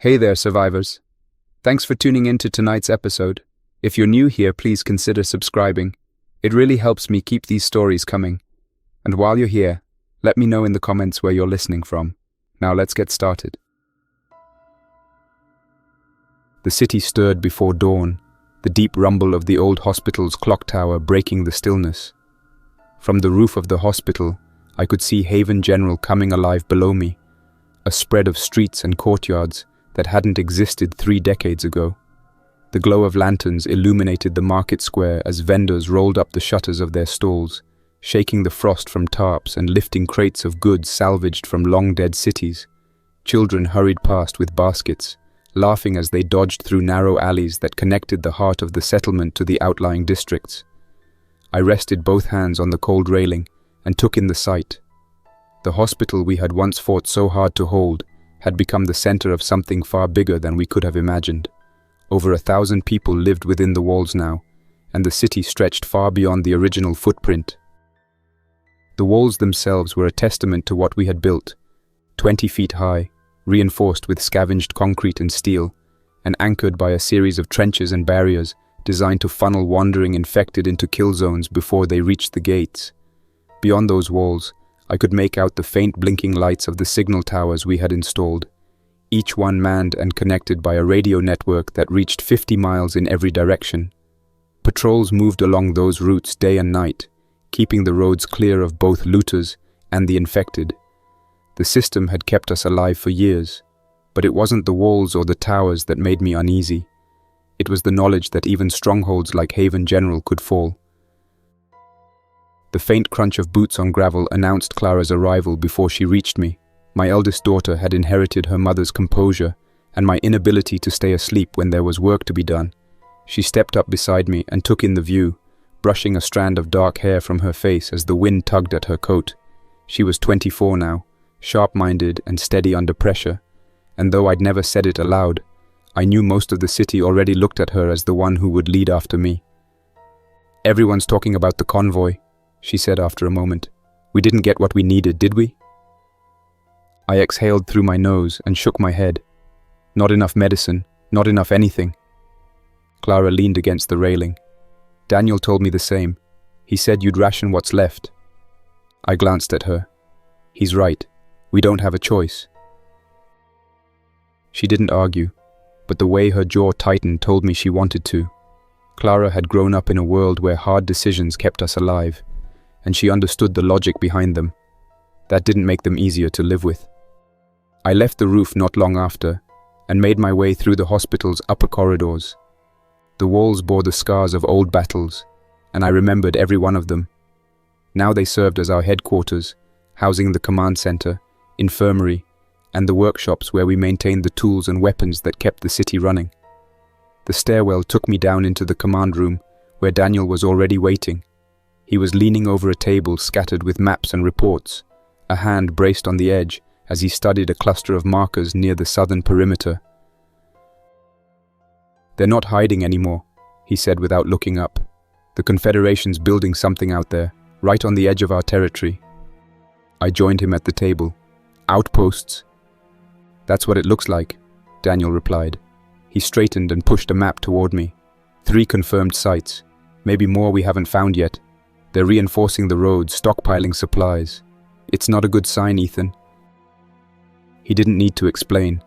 Hey there, survivors. Thanks for tuning in to tonight's episode. If you're new here, please consider subscribing. It really helps me keep these stories coming. And while you're here, let me know in the comments where you're listening from. Now let's get started. The city stirred before dawn, the deep rumble of the old hospital's clock tower breaking the stillness. From the roof of the hospital, I could see Haven General coming alive below me, a spread of streets and courtyards that hadn't existed 3 decades ago. The glow of lanterns illuminated the market square as vendors rolled up the shutters of their stalls, shaking the frost from tarps and lifting crates of goods salvaged from long-dead cities. Children hurried past with baskets, laughing as they dodged through narrow alleys that connected the heart of the settlement to the outlying districts. I rested both hands on the cold railing and took in the sight. The hospital we had once fought so hard to hold had become the center of something far bigger than we could have imagined. Over 1,000 people lived within the walls now, and the city stretched far beyond the original footprint. The walls themselves were a testament to what we had built, 20 feet high, reinforced with scavenged concrete and steel, and anchored by a series of trenches and barriers designed to funnel wandering infected into kill zones before they reached the gates. Beyond those walls, I could make out the faint blinking lights of the signal towers we had installed, each one manned and connected by a radio network that reached 50 miles in every direction. Patrols moved along those routes day and night, keeping the roads clear of both looters and the infected. The system had kept us alive for years, but it wasn't the walls or the towers that made me uneasy. It was the knowledge that even strongholds like Haven General could fall. The faint crunch of boots on gravel announced Clara's arrival before she reached me. My eldest daughter had inherited her mother's composure and my inability to stay asleep when there was work to be done. She stepped up beside me and took in the view, brushing a strand of dark hair from her face as the wind tugged at her coat. She was 24 now, sharp-minded and steady under pressure, and though I'd never said it aloud, I knew most of the city already looked at her as the one who would lead after me. "Everyone's talking about the convoy," she said after a moment. "We didn't get what we needed, did we?" I exhaled through my nose and shook my head. Not enough medicine, not enough anything. Clara leaned against the railing. "Daniel told me the same. He said you'd ration what's left." I glanced at her. "He's right. We don't have a choice." She didn't argue, but the way her jaw tightened told me she wanted to. Clara had grown up in a world where hard decisions kept us alive, and she understood the logic behind them. That didn't make them easier to live with. I left the roof not long after, and made my way through the hospital's upper corridors. The walls bore the scars of old battles, and I remembered every one of them. Now they served as our headquarters, housing the command center, infirmary, and the workshops where we maintained the tools and weapons that kept the city running. The stairwell took me down into the command room, where Daniel was already waiting. He was leaning over a table scattered with maps and reports, a hand braced on the edge as he studied a cluster of markers near the southern perimeter. "They're not hiding anymore," he said without looking up. "The Confederation's building something out there, right on the edge of our territory." I joined him at the table. "Outposts?" "That's what it looks like," Daniel replied. He straightened and pushed a map toward me. 3 confirmed sites, maybe more we haven't found yet. They're reinforcing the roads, stockpiling supplies. It's not a good sign, Ethan. He didn't need to explain.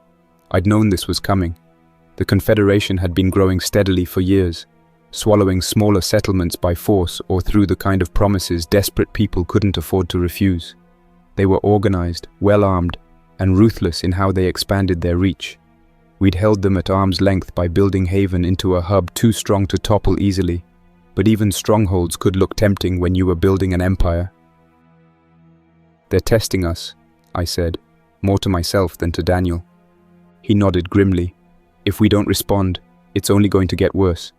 I'd known this was coming. The Confederation had been growing steadily for years, swallowing smaller settlements by force or through the kind of promises desperate people couldn't afford to refuse. They were organized, well-armed, and ruthless in how they expanded their reach. We'd held them at arm's length by building Haven into a hub too strong to topple easily, but even strongholds could look tempting when you were building an empire. "They're testing us," I said, more to myself than to Daniel. He nodded grimly. "If we don't respond, it's only going to get worse."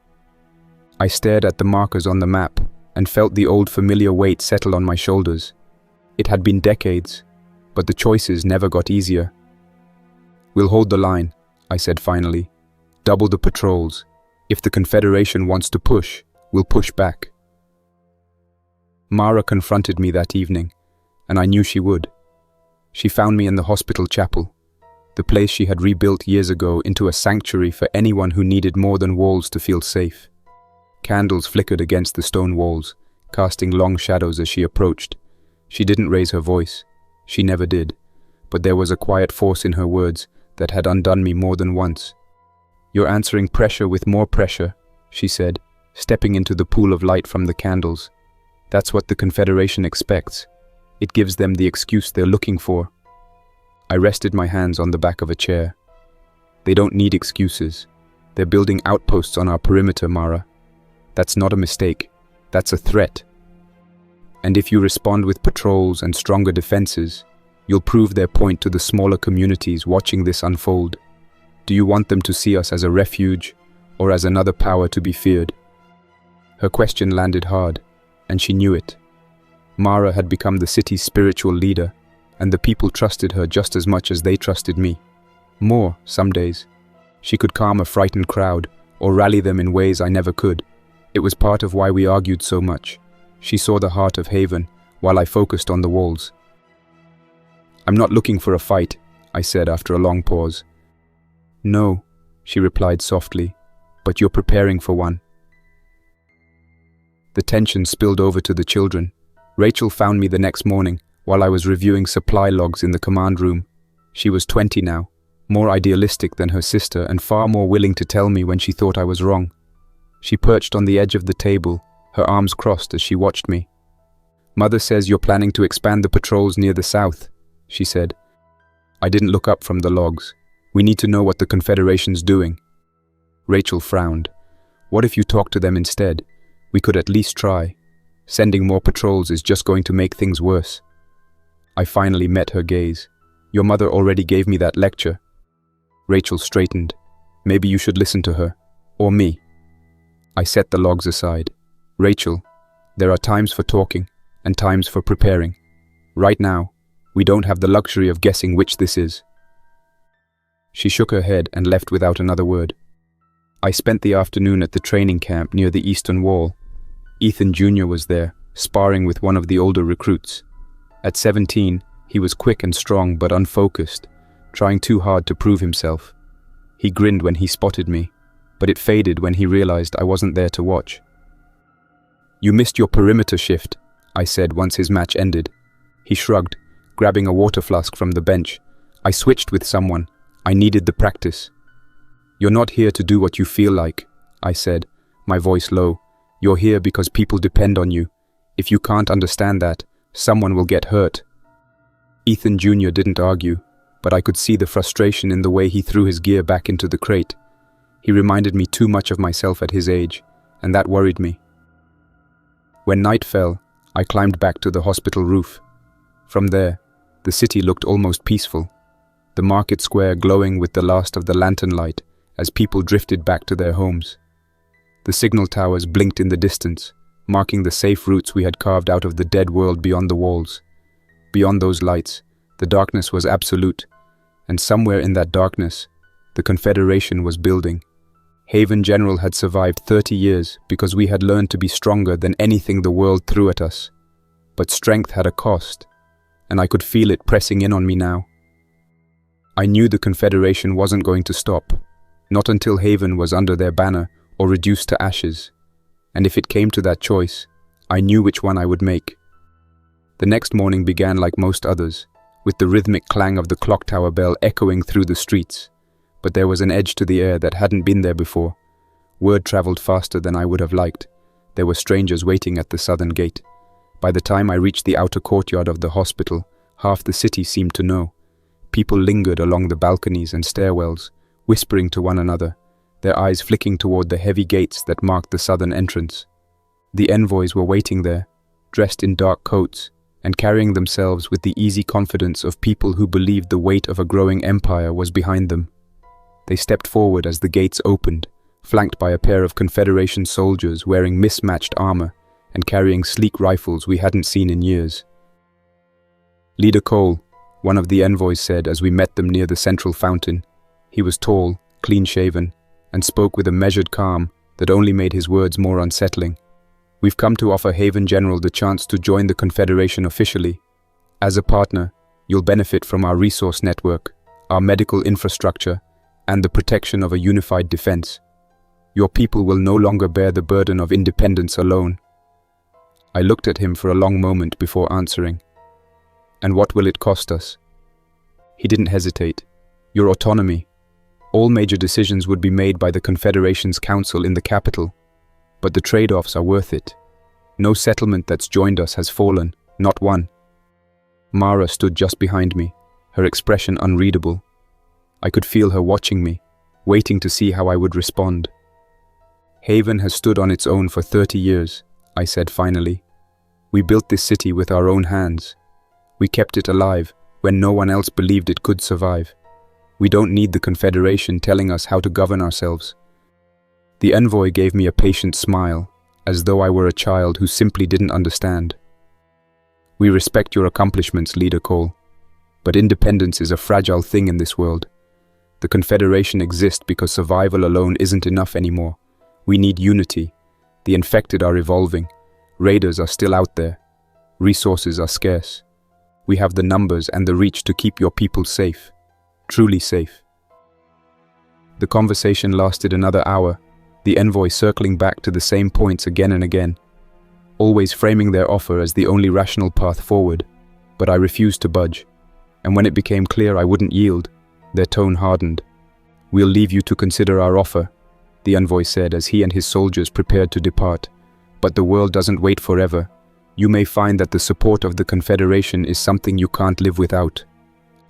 I stared at the markers on the map and felt the old familiar weight settle on my shoulders. It had been decades, but the choices never got easier. "We'll hold the line," I said finally. "Double the patrols. If the Confederation wants to push, we'll push back." Mara confronted me that evening, and I knew she would. She found me in the hospital chapel. the place she had rebuilt years ago into a sanctuary for anyone who needed more than walls to feel safe. Candles flickered against the stone walls, casting long shadows as she approached. She didn't raise her voice. She never did. But there was a quiet force in her words that had undone me more than once. "You're answering pressure with more pressure," she said, stepping into the pool of light from the candles. "That's what the Confederation expects. It gives them the excuse they're looking for." I rested my hands on the back of a chair. "They don't need excuses. They're building outposts on our perimeter, Mara. That's not a mistake. That's a threat. And if you respond with patrols and stronger defenses, you'll prove their point to the smaller communities watching this unfold. Do you want them to see us as a refuge or as another power to be feared?" Her question landed hard, and she knew it. Mara had become the city's spiritual leader, and the people trusted her just as much as they trusted me. More, some days. She could calm a frightened crowd or rally them in ways I never could. It was part of why we argued so much. She saw the heart of Haven, while I focused on the walls. "I'm not looking for a fight," I said after a long pause. "No," she replied softly, "but you're preparing for one." The tension spilled over to the children. Rachel found me the next morning while I was reviewing supply logs in the command room. She was 20 now, more idealistic than her sister and far more willing to tell me when she thought I was wrong. She perched on the edge of the table, her arms crossed as she watched me. "Mother says you're planning to expand the patrols near the south," she said. I didn't look up from the logs. "We need to know what the Confederation's doing." Rachel frowned. "What if you talk to them instead? We could at least try. Sending more patrols is just going to make things worse." I finally met her gaze. "Your mother already gave me that lecture." Rachel straightened. "Maybe you should listen to her. Or me." I set the logs aside. "Rachel, there are times for talking and times for preparing. Right now, we don't have the luxury of guessing which this is." She shook her head and left without another word. I spent the afternoon at the training camp near the eastern wall. Ethan Jr. was there, sparring with one of the older recruits. At 17, he was quick and strong but unfocused, trying too hard to prove himself. He grinned when he spotted me, but it faded when he realized I wasn't there to watch. "You missed your perimeter shift," I said once his match ended. He shrugged, grabbing a water flask from the bench. "I switched with someone. I needed the practice." "You're not here to do what you feel like," I said, my voice low. "You're here because people depend on you. If you can't understand that, someone will get hurt." Ethan Jr. didn't argue, but I could see the frustration in the way he threw his gear back into the crate. He reminded me too much of myself at his age, and that worried me. When night fell, I climbed back to the hospital roof. From there, the city looked almost peaceful, the market square glowing with the last of the lantern light as people drifted back to their homes. The signal towers blinked in the distance, marking the safe routes we had carved out of the dead world beyond the walls. Beyond those lights, the darkness was absolute, and somewhere in that darkness, the Confederation was building. Haven General had survived 30 years because we had learned to be stronger than anything the world threw at us. But strength had a cost, and I could feel it pressing in on me now. I knew the Confederation wasn't going to stop, not until Haven was under their banner or reduced to ashes. And if it came to that choice, I knew which one I would make. The next morning began like most others, with the rhythmic clang of the clock tower bell echoing through the streets. But there was an edge to the air that hadn't been there before. Word traveled faster than I would have liked. There were strangers waiting at the southern gate. By the time I reached the outer courtyard of the hospital, half the city seemed to know. People lingered along the balconies and stairwells, whispering to one another, their eyes flicking toward the heavy gates that marked the southern entrance. The envoys were waiting there, dressed in dark coats, and carrying themselves with the easy confidence of people who believed the weight of a growing empire was behind them. They stepped forward as the gates opened, flanked by a pair of Confederation soldiers wearing mismatched armor and carrying sleek rifles we hadn't seen in years. "Leader Cole," one of the envoys said as we met them near the central fountain. He was tall, clean-shaven, and spoke with a measured calm that only made his words more unsettling. "We've come to offer Haven General the chance to join the Confederation officially. As a partner, you'll benefit from our resource network, our medical infrastructure, and the protection of a unified defense. Your people will no longer bear the burden of independence alone." I looked at him for a long moment before answering. "And what will it cost us?" He didn't hesitate. "Your autonomy. All major decisions would be made by the Confederation's council in the capital. But the trade-offs are worth it. No settlement that's joined us has fallen, not one." Mara stood just behind me, her expression unreadable. I could feel her watching me, waiting to see how I would respond. "Haven has stood on its own for 30 years, I said finally. "We built this city with our own hands. We kept it alive when no one else believed it could survive. We don't need the Confederation telling us how to govern ourselves." The envoy gave me a patient smile, as though I were a child who simply didn't understand. "We respect your accomplishments, Leader Cole. But independence is a fragile thing in this world. The Confederation exists because survival alone isn't enough anymore. We need unity. The infected are evolving. Raiders are still out there. Resources are scarce. We have the numbers and the reach to keep your people safe. Truly safe." The conversation lasted another hour, the envoy circling back to the same points again and again, always framing their offer as the only rational path forward. But I refused to budge, and when it became clear I wouldn't yield, their tone hardened. "We'll leave you to consider our offer," the envoy said as he and his soldiers prepared to depart. "But the world doesn't wait forever. You may find that the support of the Confederation is something you can't live without."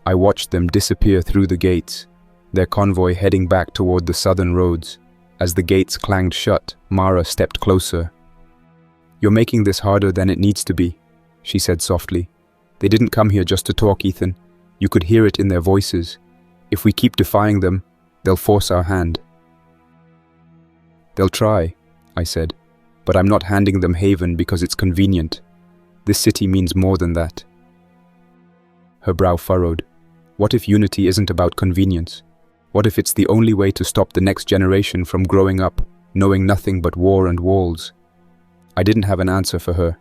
I watched them disappear through the gates, their convoy heading back toward the southern roads. As the gates clanged shut, Mara stepped closer. "You're making this harder than it needs to be," she said softly. "They didn't come here just to talk, Ethan. You could hear it in their voices. If we keep defying them, they'll force our hand." "They'll try," I said, "but I'm not handing them Haven because it's convenient. This city means more than that." Her brow furrowed. What if unity isn't about convenience? What if it's the only way to stop the next generation from growing up, knowing nothing but war and walls? I didn't have an answer for her.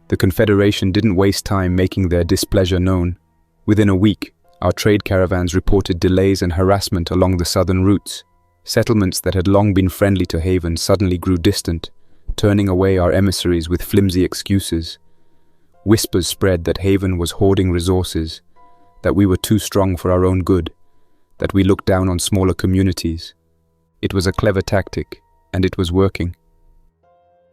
The Confederation didn't waste time making their displeasure known. Within a week, our trade caravans reported delays and harassment along the southern routes. Settlements that had long been friendly to Haven suddenly grew distant, turning away our emissaries with flimsy excuses. Whispers spread that Haven was hoarding resources, that we were too strong for our own good, that we looked down on smaller communities. It was a clever tactic, and it was working.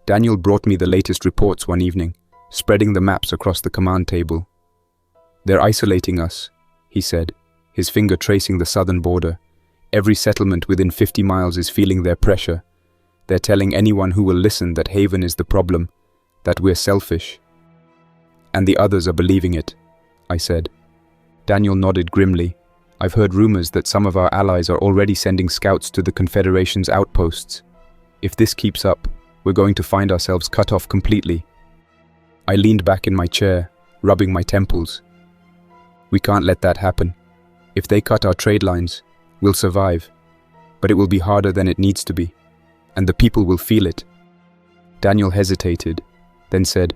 Daniel brought me the latest reports one evening, spreading the maps across the command table. "They're isolating us," he said, his finger tracing the southern border. "Every settlement within 50 miles is feeling their pressure. They're telling anyone who will listen that Haven is the problem, that we're selfish." "And the others are believing it," I said. Daniel nodded grimly. "I've heard rumors that some of our allies are already sending scouts to the Confederation's outposts. If this keeps up, we're going to find ourselves cut off completely." I leaned back in my chair, rubbing my temples. "We can't let that happen. If they cut our trade lines, we'll survive. But it will be harder than it needs to be. And the people will feel it." Daniel hesitated, then said,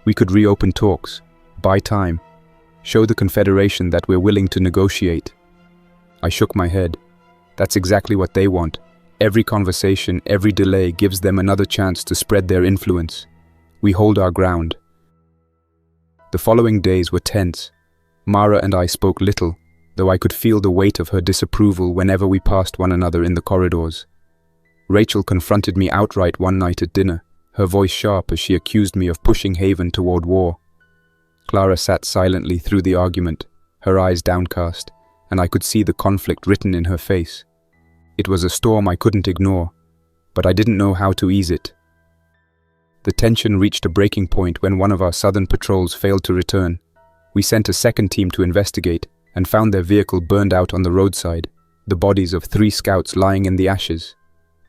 "We could reopen talks, buy time, show the Confederation that we're willing to negotiate." I shook my head. "That's exactly what they want. Every conversation, every delay gives them another chance to spread their influence. We hold our ground." The following days were tense. Mara and I spoke little, though I could feel the weight of her disapproval whenever we passed one another in the corridors. Rachel confronted me outright one night at dinner, her voice sharp as she accused me of pushing Haven toward war. Clara sat silently through the argument, her eyes downcast, and I could see the conflict written in her face. It was a storm I couldn't ignore, but I didn't know how to ease it. The tension reached a breaking point when one of our southern patrols failed to return. We sent a second team to investigate and found their vehicle burned out on the roadside, the bodies of 3 scouts lying in the ashes.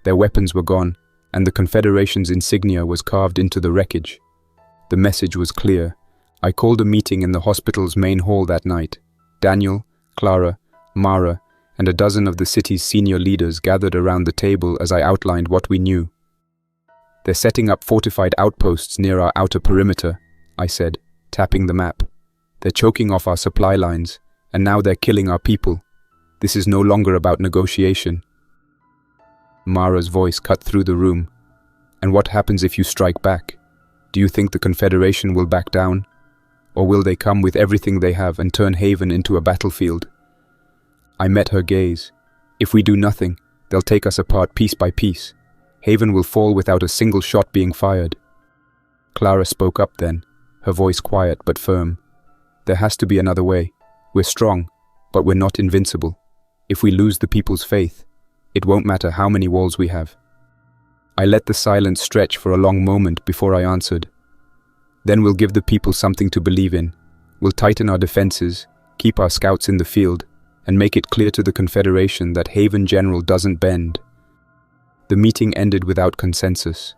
Their weapons were gone, and the Confederation's insignia was carved into the wreckage. The message was clear. I called a meeting in the hospital's main hall that night. Daniel, Clara, Mara, and a dozen of the city's senior leaders gathered around the table as I outlined what we knew. "They're setting up fortified outposts near our outer perimeter," I said, tapping the map. "They're choking off our supply lines, And now they're killing our people. This is no longer about negotiation. Mara's voice cut through the room. And what happens if you strike back? Do you think the Confederation will back down? Or will they come with everything they have and turn Haven into a battlefield? I met her gaze. If we do nothing, they'll take us apart piece by piece. Haven will fall without a single shot being fired. Clara spoke up then, her voice quiet but firm. There has to be another way. We're strong, but we're not invincible. If we lose the people's faith, it won't matter how many walls we have. I let the silence stretch for a long moment before I answered. Then we'll give the people something to believe in. We'll tighten our defenses, keep our scouts in the field, and make it clear to the Confederation that Haven General doesn't bend. The meeting ended without consensus.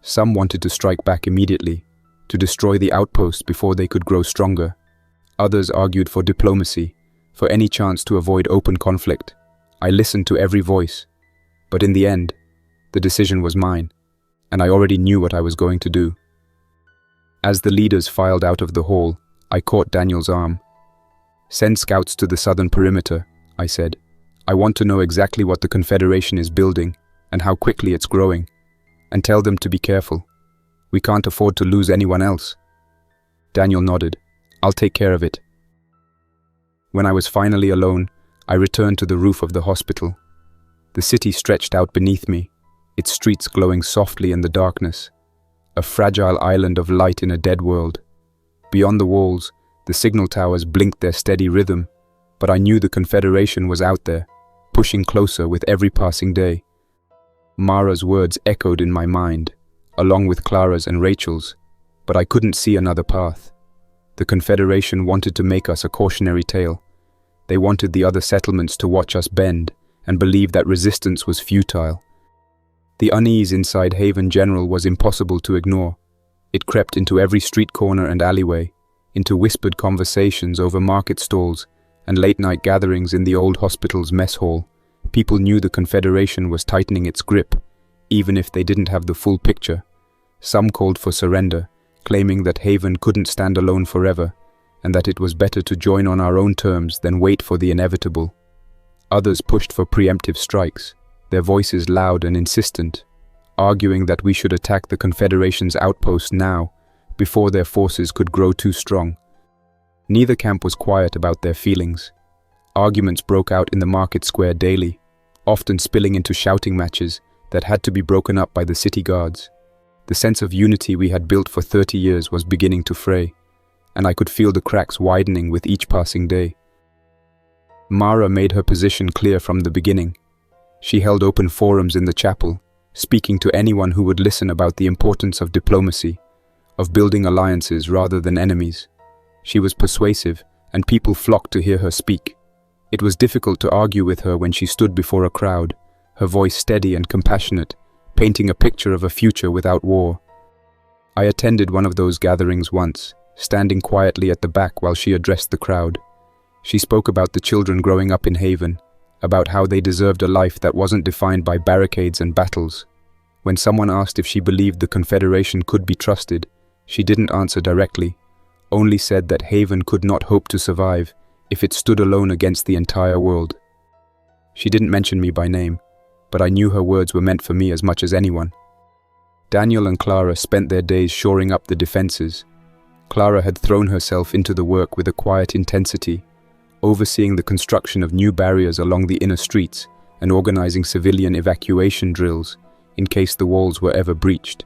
Some wanted to strike back immediately, to destroy the outposts before they could grow stronger. Others argued for diplomacy, for any chance to avoid open conflict. I listened to every voice, but in the end, the decision was mine, and I already knew what I was going to do. As the leaders filed out of the hall, I caught Daniel's arm. "Send scouts to the southern perimeter," I said. "I want to know exactly what the Confederation is building and how quickly it's growing. And tell them to be careful. We can't afford to lose anyone else." Daniel nodded. "I'll take care of it." When I was finally alone, I returned to the roof of the hospital. The city stretched out beneath me, its streets glowing softly in the darkness. A fragile island of light in a dead world. Beyond the walls, the signal towers blinked their steady rhythm, but I knew the Confederation was out there, pushing closer with every passing day. Mara's words echoed in my mind, along with Clara's and Rachel's, but I couldn't see another path. The Confederation wanted to make us a cautionary tale. They wanted the other settlements to watch us bend and believe that resistance was futile. The unease inside Haven General was impossible to ignore. It crept into every street corner and alleyway, into whispered conversations over market stalls and late-night gatherings in the old hospital's mess hall. People knew the Confederation was tightening its grip, even if they didn't have the full picture. Some called for surrender, claiming that Haven couldn't stand alone forever, and that it was better to join on our own terms than wait for the inevitable. Others pushed for preemptive strikes, their voices loud and insistent, arguing that we should attack the Confederation's outpost now, before their forces could grow too strong. Neither camp was quiet about their feelings. Arguments broke out in the market square daily, often spilling into shouting matches that had to be broken up by the city guards. The sense of unity we had built for 30 years was beginning to fray, and I could feel the cracks widening with each passing day. Mara made her position clear from the beginning. She held open forums in the chapel, speaking to anyone who would listen about the importance of diplomacy, of building alliances rather than enemies. She was persuasive, and people flocked to hear her speak. It was difficult to argue with her when she stood before a crowd, her voice steady and compassionate, painting a picture of a future without war. I attended one of those gatherings once, standing quietly at the back while she addressed the crowd. She spoke about the children growing up in Haven, about how they deserved a life that wasn't defined by barricades and battles. When someone asked if she believed the Confederation could be trusted, she didn't answer directly, only said that Haven could not hope to survive if it stood alone against the entire world. She didn't mention me by name, but I knew her words were meant for me as much as anyone. Daniel and Clara spent their days shoring up the defenses. Clara had thrown herself into the work with a quiet intensity, overseeing the construction of new barriers along the inner streets and organizing civilian evacuation drills in case the walls were ever breached.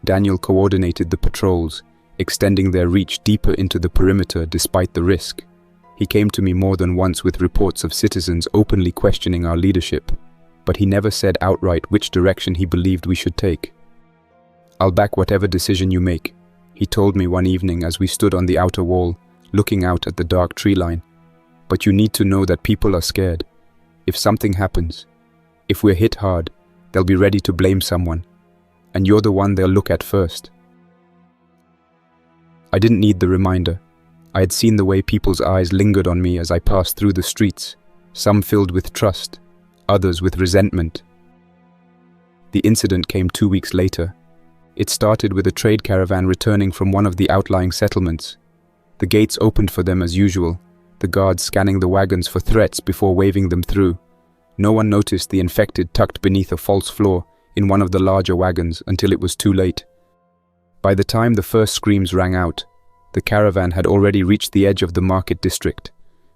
Daniel coordinated the patrols, extending their reach deeper into the perimeter despite the risk. He came to me more than once with reports of citizens openly questioning our leadership, but he never said outright which direction he believed we should take. "I'll back whatever decision you make," he told me one evening as we stood on the outer wall, looking out at the dark tree line. "But you need to know that people are scared. If something happens, if we're hit hard, they'll be ready to blame someone, and you're the one they'll look at first." I didn't need the reminder. I had seen the way people's eyes lingered on me as I passed through the streets, some filled with trust, others with resentment. The incident came 2 weeks later. It started with a trade caravan returning from one of the outlying settlements. The gates opened for them as usual, the guards scanning the wagons for threats before waving them through. No one noticed the infected tucked beneath a false floor in one of the larger wagons until it was too late. By the time the first screams rang out, the caravan had already reached the edge of the market district.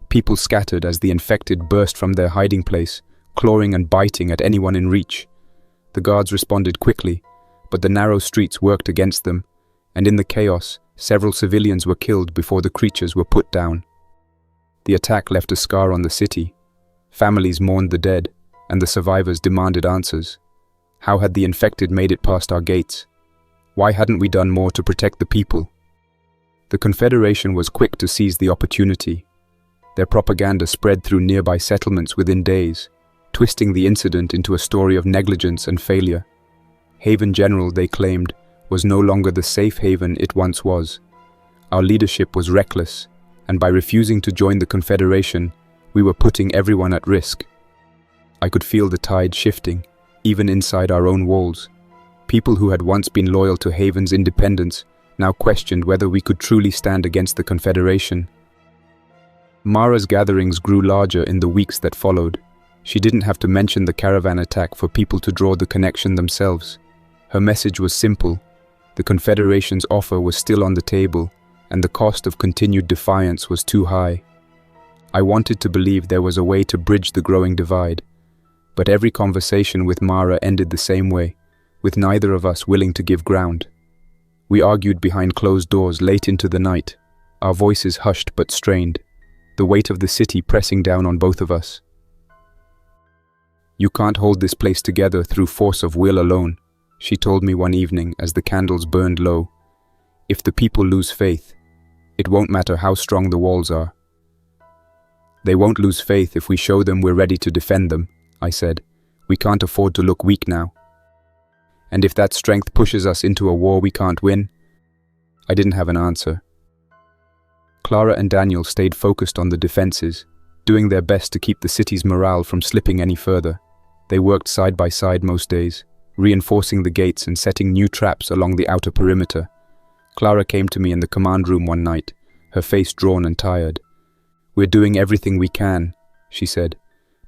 People scattered as the infected burst from their hiding place, clawing and biting at anyone in reach. The guards responded quickly, but the narrow streets worked against them, and in the chaos, several civilians were killed before the creatures were put down. The attack left a scar on the city. Families mourned the dead, and the survivors demanded answers. How had the infected made it past our gates? Why hadn't we done more to protect the people? The Confederation was quick to seize the opportunity. Their propaganda spread through nearby settlements within days, twisting the incident into a story of negligence and failure. Haven General, they claimed, was no longer the safe haven it once was. Our leadership was reckless, and by refusing to join the Confederation, we were putting everyone at risk. I could feel the tide shifting, even inside our own walls. People who had once been loyal to Haven's independence now questioned whether we could truly stand against the Confederation. Mara's gatherings grew larger in the weeks that followed. She didn't have to mention the caravan attack for people to draw the connection themselves. Her message was simple. The Confederation's offer was still on the table, and the cost of continued defiance was too high. I wanted to believe there was a way to bridge the growing divide, but every conversation with Mara ended the same way, with neither of us willing to give ground. We argued behind closed doors late into the night, our voices hushed but strained, the weight of the city pressing down on both of us. "You can't hold this place together through force of will alone," she told me one evening as the candles burned low. "If the people lose faith, it won't matter how strong the walls are." "They won't lose faith if we show them we're ready to defend them," I said. "We can't afford to look weak now. And if that strength pushes us into a war we can't win?" I didn't have an answer. Clara and Daniel stayed focused on the defenses, doing their best to keep the city's morale from slipping any further. They worked side by side most days, reinforcing the gates and setting new traps along the outer perimeter. Clara came to me in the command room one night, her face drawn and tired. "We're doing everything we can," she said.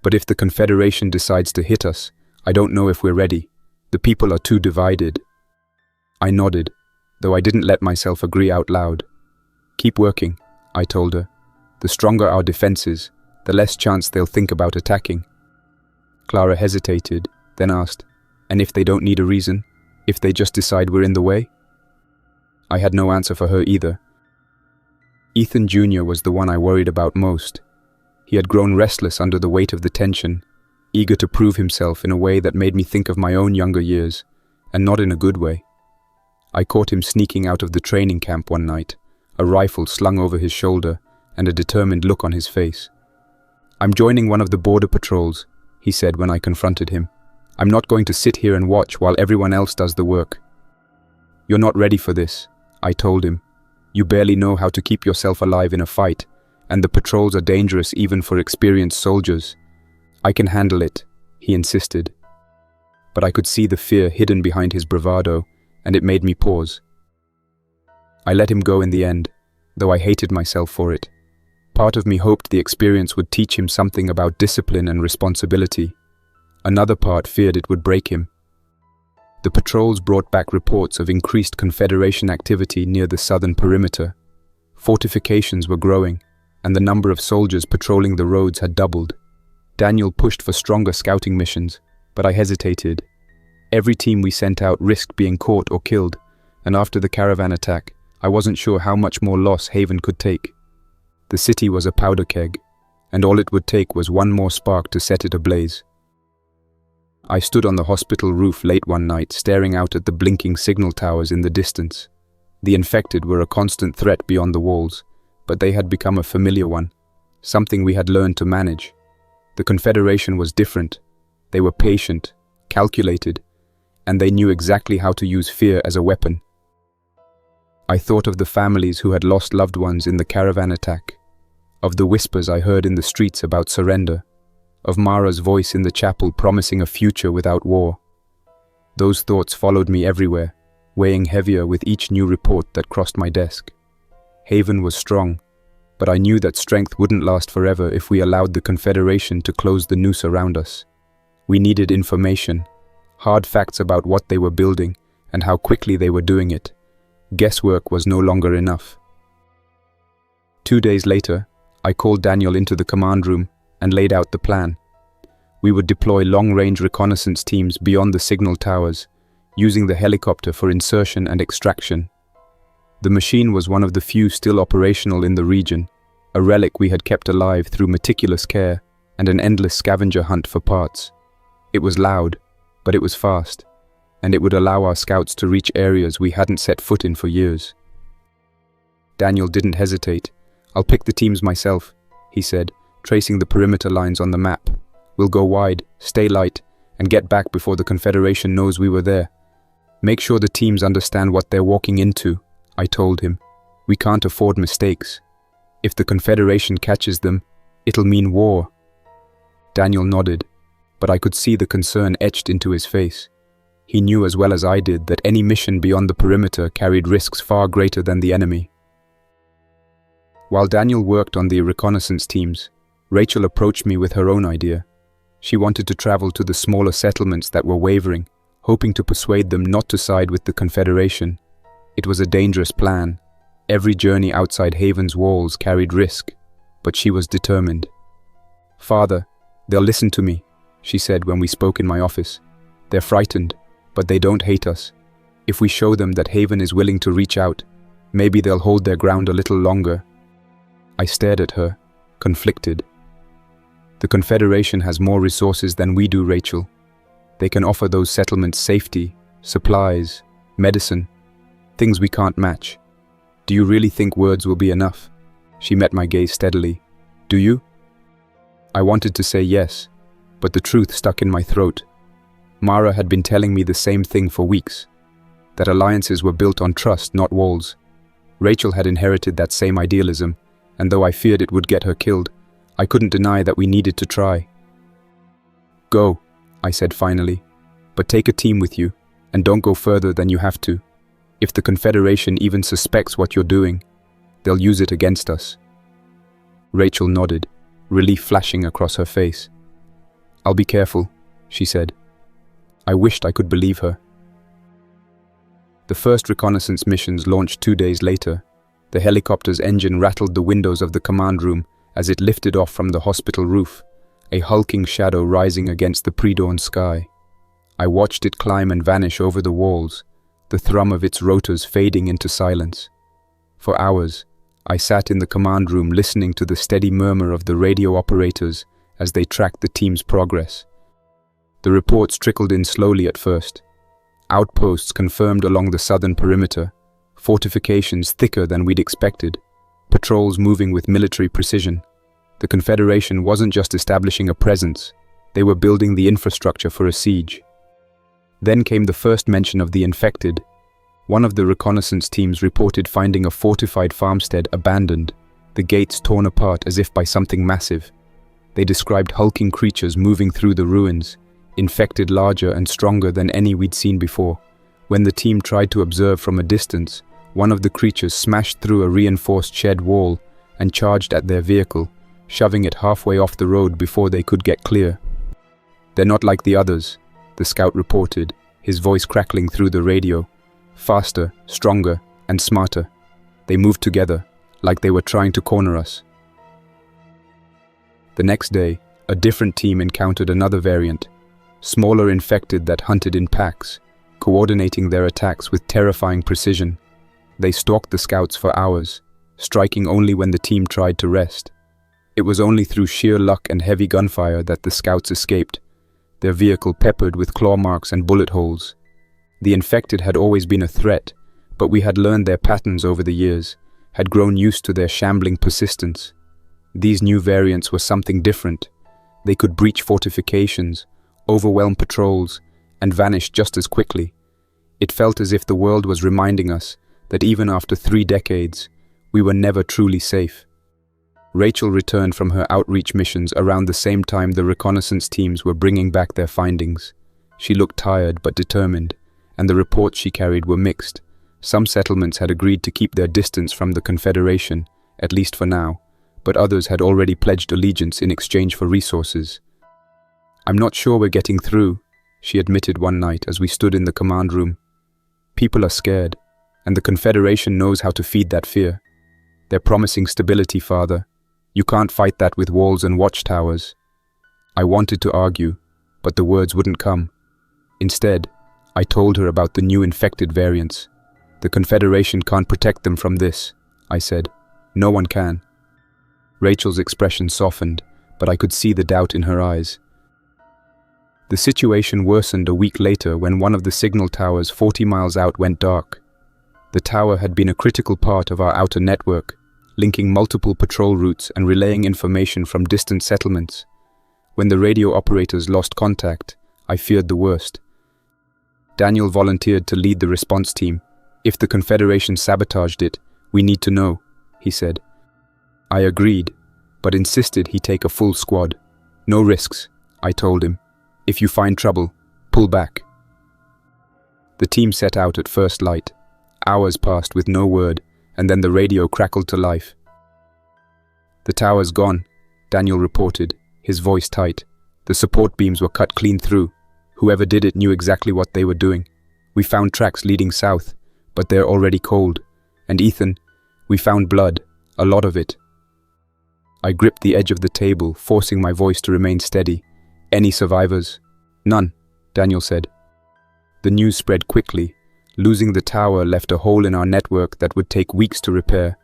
"But if the Confederation decides to hit us, I don't know if we're ready. The people are too divided." I nodded, though I didn't let myself agree out loud. "Keep working," I told her. "The stronger our defenses, the less chance they'll think about attacking." Clara hesitated, then asked, "And if they don't need a reason? If they just decide we're in the way?" I had no answer for her either. Ethan Jr. was the one I worried about most. He had grown restless under the weight of the tension, eager to prove himself in a way that made me think of my own younger years, and not in a good way. I caught him sneaking out of the training camp one night, a rifle slung over his shoulder and a determined look on his face. "I'm joining one of the border patrols," he said when I confronted him. "I'm not going to sit here and watch while everyone else does the work." "You're not ready for this," I told him. "You barely know how to keep yourself alive in a fight, and the patrols are dangerous even for experienced soldiers." "I can handle it," he insisted. But I could see the fear hidden behind his bravado, and it made me pause. I let him go in the end, though I hated myself for it. Part of me hoped the experience would teach him something about discipline and responsibility. Another part feared it would break him. The patrols brought back reports of increased Confederation activity near the southern perimeter. Fortifications were growing, and the number of soldiers patrolling the roads had doubled. Daniel pushed for stronger scouting missions, but I hesitated. Every team we sent out risked being caught or killed, and after the caravan attack, I wasn't sure how much more loss Haven could take. The city was a powder keg, and all it would take was one more spark to set it ablaze. I stood on the hospital roof late one night, staring out at the blinking signal towers in the distance. The infected were a constant threat beyond the walls, but they had become a familiar one, something we had learned to manage. The Confederation was different. They were patient, calculated, and they knew exactly how to use fear as a weapon. I thought of the families who had lost loved ones in the caravan attack, of the whispers I heard in the streets about surrender, of Mara's voice in the chapel promising a future without war. Those thoughts followed me everywhere, weighing heavier with each new report that crossed my desk. Haven was strong, but I knew that strength wouldn't last forever if we allowed the Confederation to close the noose around us. We needed information, hard facts about what they were building and how quickly they were doing it. Guesswork was no longer enough. 2 days later, I called Daniel into the command room and laid out the plan. We would deploy long-range reconnaissance teams beyond the signal towers, using the helicopter for insertion and extraction. The machine was one of the few still operational in the region, a relic we had kept alive through meticulous care and an endless scavenger hunt for parts. It was loud, but it was fast, and it would allow our scouts to reach areas we hadn't set foot in for years. Daniel didn't hesitate. "I'll pick the teams myself," he said, tracing the perimeter lines on the map. "We'll go wide, stay light, and get back before the Confederation knows we were there. Make sure the teams understand what they're walking into," I told him. "We can't afford mistakes. If the Confederation catches them, it'll mean war." Daniel nodded, but I could see the concern etched into his face. He knew as well as I did that any mission beyond the perimeter carried risks far greater than the enemy. While Daniel worked on the reconnaissance teams, Rachel approached me with her own idea. She wanted to travel to the smaller settlements that were wavering, hoping to persuade them not to side with the Confederation. It was a dangerous plan. Every journey outside Haven's walls carried risk, but she was determined. "Father, they'll listen to me," she said when we spoke in my office. "They're frightened, but they don't hate us. If we show them that Haven is willing to reach out, maybe they'll hold their ground a little longer." I stared at her, conflicted. "The Confederation has more resources than we do, Rachel. They can offer those settlements safety, supplies, medicine, things we can't match. Do you really think words will be enough?" She met my gaze steadily. "Do you?" I wanted to say yes, but the truth stuck in my throat. Mara had been telling me the same thing for weeks, that alliances were built on trust, not walls. Rachel had inherited that same idealism, and though I feared it would get her killed, I couldn't deny that we needed to try. "Go," I said finally, "but take a team with you, and don't go further than you have to. If the Confederation even suspects what you're doing, they'll use it against us." Rachel nodded, relief flashing across her face. "I'll be careful," she said. I wished I could believe her. The first reconnaissance missions launched 2 days later. The helicopter's engine rattled the windows of the command room as it lifted off from the hospital roof, a hulking shadow rising against the pre-dawn sky. I watched it climb and vanish over the walls, the thrum of its rotors fading into silence. For hours, I sat in the command room listening to the steady murmur of the radio operators as they tracked the team's progress. The reports trickled in slowly at first. Outposts confirmed along the southern perimeter, fortifications thicker than we'd expected, patrols moving with military precision. The Confederation wasn't just establishing a presence, they were building the infrastructure for a siege. Then came the first mention of the infected. One of the reconnaissance teams reported finding a fortified farmstead abandoned, the gates torn apart as if by something massive. They described hulking creatures moving through the ruins, infected larger and stronger than any we'd seen before. When the team tried to observe from a distance, one of the creatures smashed through a reinforced shed wall and charged at their vehicle, shoving it halfway off the road before they could get clear. "They're not like the others," the scout reported, his voice crackling through the radio. "Faster, stronger, and smarter. They moved together, like they were trying to corner us." The next day, a different team encountered another variant, smaller infected that hunted in packs, coordinating their attacks with terrifying precision. They stalked the scouts for hours, striking only when the team tried to rest. It was only through sheer luck and heavy gunfire that the scouts escaped, their vehicle peppered with claw marks and bullet holes. The infected had always been a threat, but we had learned their patterns over the years, had grown used to their shambling persistence. These new variants were something different. They could breach fortifications, overwhelm patrols, and vanish just as quickly. It felt as if the world was reminding us that even after 3 decades, we were never truly safe. Rachel returned from her outreach missions around the same time the reconnaissance teams were bringing back their findings. She looked tired but determined, and the reports she carried were mixed. Some settlements had agreed to keep their distance from the Confederation, at least for now, but others had already pledged allegiance in exchange for resources. "I'm not sure we're getting through," she admitted one night as we stood in the command room. "People are scared, and the Confederation knows how to feed that fear. They're promising stability, Father. You can't fight that with walls and watchtowers." I wanted to argue, but the words wouldn't come. Instead, I told her about the new infected variants. "The Confederation can't protect them from this," I said. "No one can." Rachel's expression softened, but I could see the doubt in her eyes. The situation worsened a week later when one of the signal towers 40 miles out went dark. The tower had been a critical part of our outer network, linking multiple patrol routes and relaying information from distant settlements. When the radio operators lost contact, I feared the worst. Daniel volunteered to lead the response team. "If the Confederation sabotaged it, we need to know," he said. I agreed, but insisted he take a full squad. "No risks," I told him. "If you find trouble, pull back." The team set out at first light. Hours passed with no word, and then the radio crackled to life. "The tower's gone," Daniel reported, his voice tight. "The support beams were cut clean through. Whoever did it knew exactly what they were doing. We found tracks leading south, but they're already cold. And Ethan, we found blood, a lot of it." I gripped the edge of the table, forcing my voice to remain steady. "Any survivors?" "None," Daniel said. The news spread quickly. Losing the tower left a hole in our network that would take weeks to repair,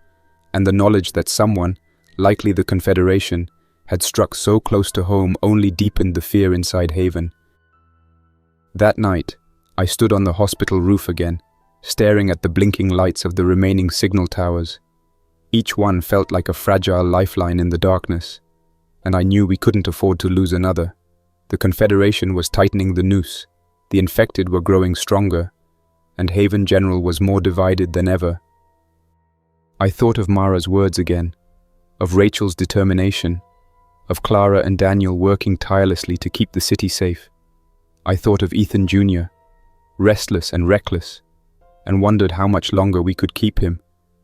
and the knowledge that someone, likely the Confederation, had struck so close to home only deepened the fear inside Haven. That night, I stood on the hospital roof again, staring at the blinking lights of the remaining signal towers. Each one felt like a fragile lifeline in the darkness, and I knew we couldn't afford to lose another. The Confederation was tightening the noose, the infected were growing stronger, and Haven General was more divided than ever. I thought of Mara's words again, of Rachel's determination, of Clara and Daniel working tirelessly to keep the city safe. I thought of Ethan Jr., restless and reckless, and wondered how much longer we could keep him,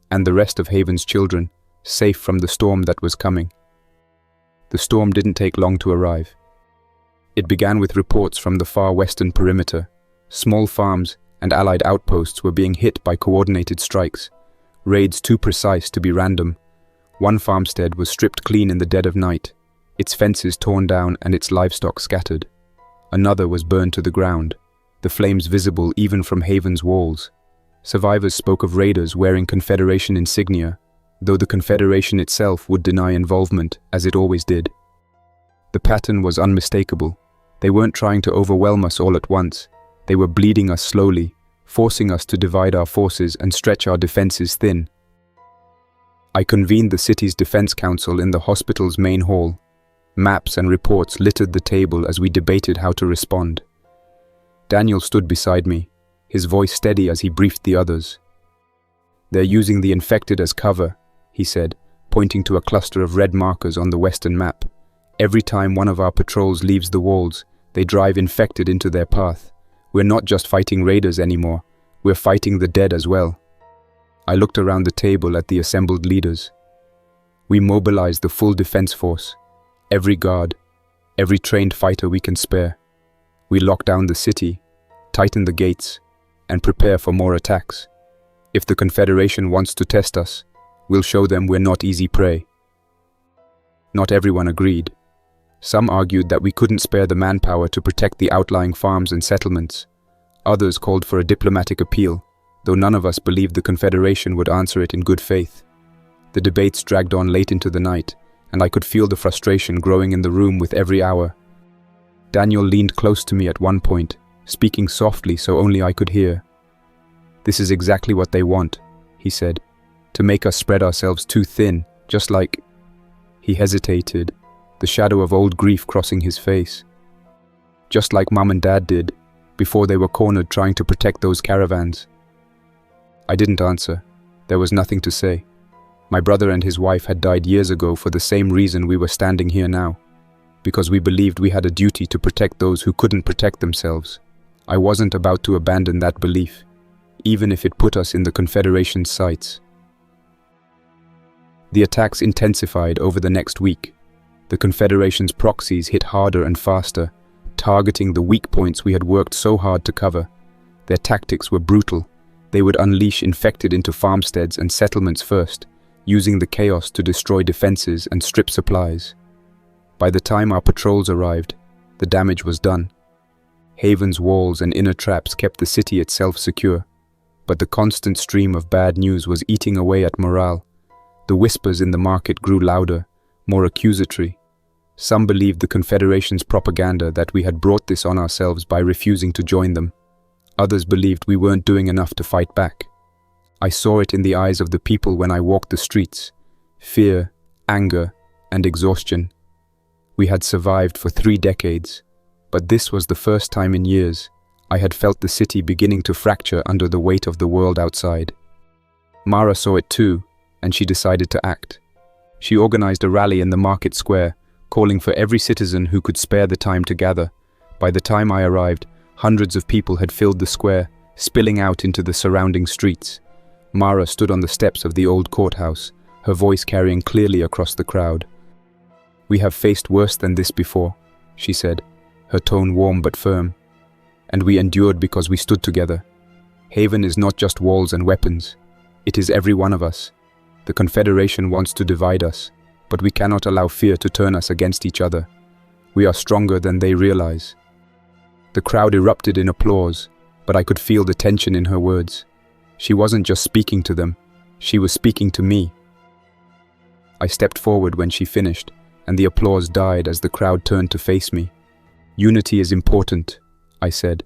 and the rest of Haven's children, safe from the storm that was coming. The storm didn't take long to arrive. It began with reports from the far western perimeter. Small farms and allied outposts were being hit by coordinated strikes, raids too precise to be random. One farmstead was stripped clean in the dead of night, its fences torn down and its livestock scattered. Another was burned to the ground, the flames visible even from Haven's walls. Survivors spoke of raiders wearing Confederation insignia, though the Confederation itself would deny involvement, as it always did. The pattern was unmistakable. They weren't trying to overwhelm us all at once. They were bleeding us slowly, forcing us to divide our forces and stretch our defenses thin. I convened the city's defense council in the hospital's main hall. Maps and reports littered the table as we debated how to respond. Daniel stood beside me, his voice steady as he briefed the others. "They're using the infected as cover," he said, pointing to a cluster of red markers on the western map. "Every time one of our patrols leaves the walls, they drive infected into their path. We're not just fighting raiders anymore, we're fighting the dead as well." I looked around the table at the assembled leaders. We mobilized the full defense force, every guard, every trained fighter we can spare. We lock down the city, tighten the gates, and prepare for more attacks. If the Confederation wants to test us, we'll show them we're not easy prey. Not everyone agreed. Some argued that we couldn't spare the manpower to protect the outlying farms and settlements. Others called for a diplomatic appeal, though none of us believed the Confederation would answer it in good faith. The debates dragged on late into the night, and I could feel the frustration growing in the room with every hour. Daniel leaned close to me at one point, speaking softly so only I could hear. "This is exactly what they want," he said, "to make us spread ourselves too thin, just like—" He hesitated, the shadow of old grief crossing his face. "Just like Mum and Dad did, before they were cornered trying to protect those caravans." I didn't answer. There was nothing to say. My brother and his wife had died years ago for the same reason we were standing here now, because we believed we had a duty to protect those who couldn't protect themselves. I wasn't about to abandon that belief, even if it put us in the Confederation's sights. The attacks intensified over the next week. The Confederation's proxies hit harder and faster, targeting the weak points we had worked so hard to cover. Their tactics were brutal. They would unleash infected into farmsteads and settlements first, using the chaos to destroy defenses and strip supplies. By the time our patrols arrived, the damage was done. Haven's walls and inner traps kept the city itself secure, but the constant stream of bad news was eating away at morale. The whispers in the market grew louder, more accusatory. Some believed the Confederation's propaganda that we had brought this on ourselves by refusing to join them. Others believed we weren't doing enough to fight back. I saw it in the eyes of the people when I walked the streets. Fear, anger, and exhaustion. We had survived for 3 decades, but this was the first time in years I had felt the city beginning to fracture under the weight of the world outside. Mara saw it too, and she decided to act. She organized a rally in the market square, calling for every citizen who could spare the time to gather. By the time I arrived, hundreds of people had filled the square, spilling out into the surrounding streets. Mara stood on the steps of the old courthouse, her voice carrying clearly across the crowd. "We have faced worse than this before," she said, her tone warm but firm. "And we endured because we stood together. Haven is not just walls and weapons. It is every one of us. The Confederation wants to divide us, but we cannot allow fear to turn us against each other. We are stronger than they realize." The crowd erupted in applause, but I could feel the tension in her words. She wasn't just speaking to them, she was speaking to me. I stepped forward when she finished, and the applause died as the crowd turned to face me. "Unity is important," I said,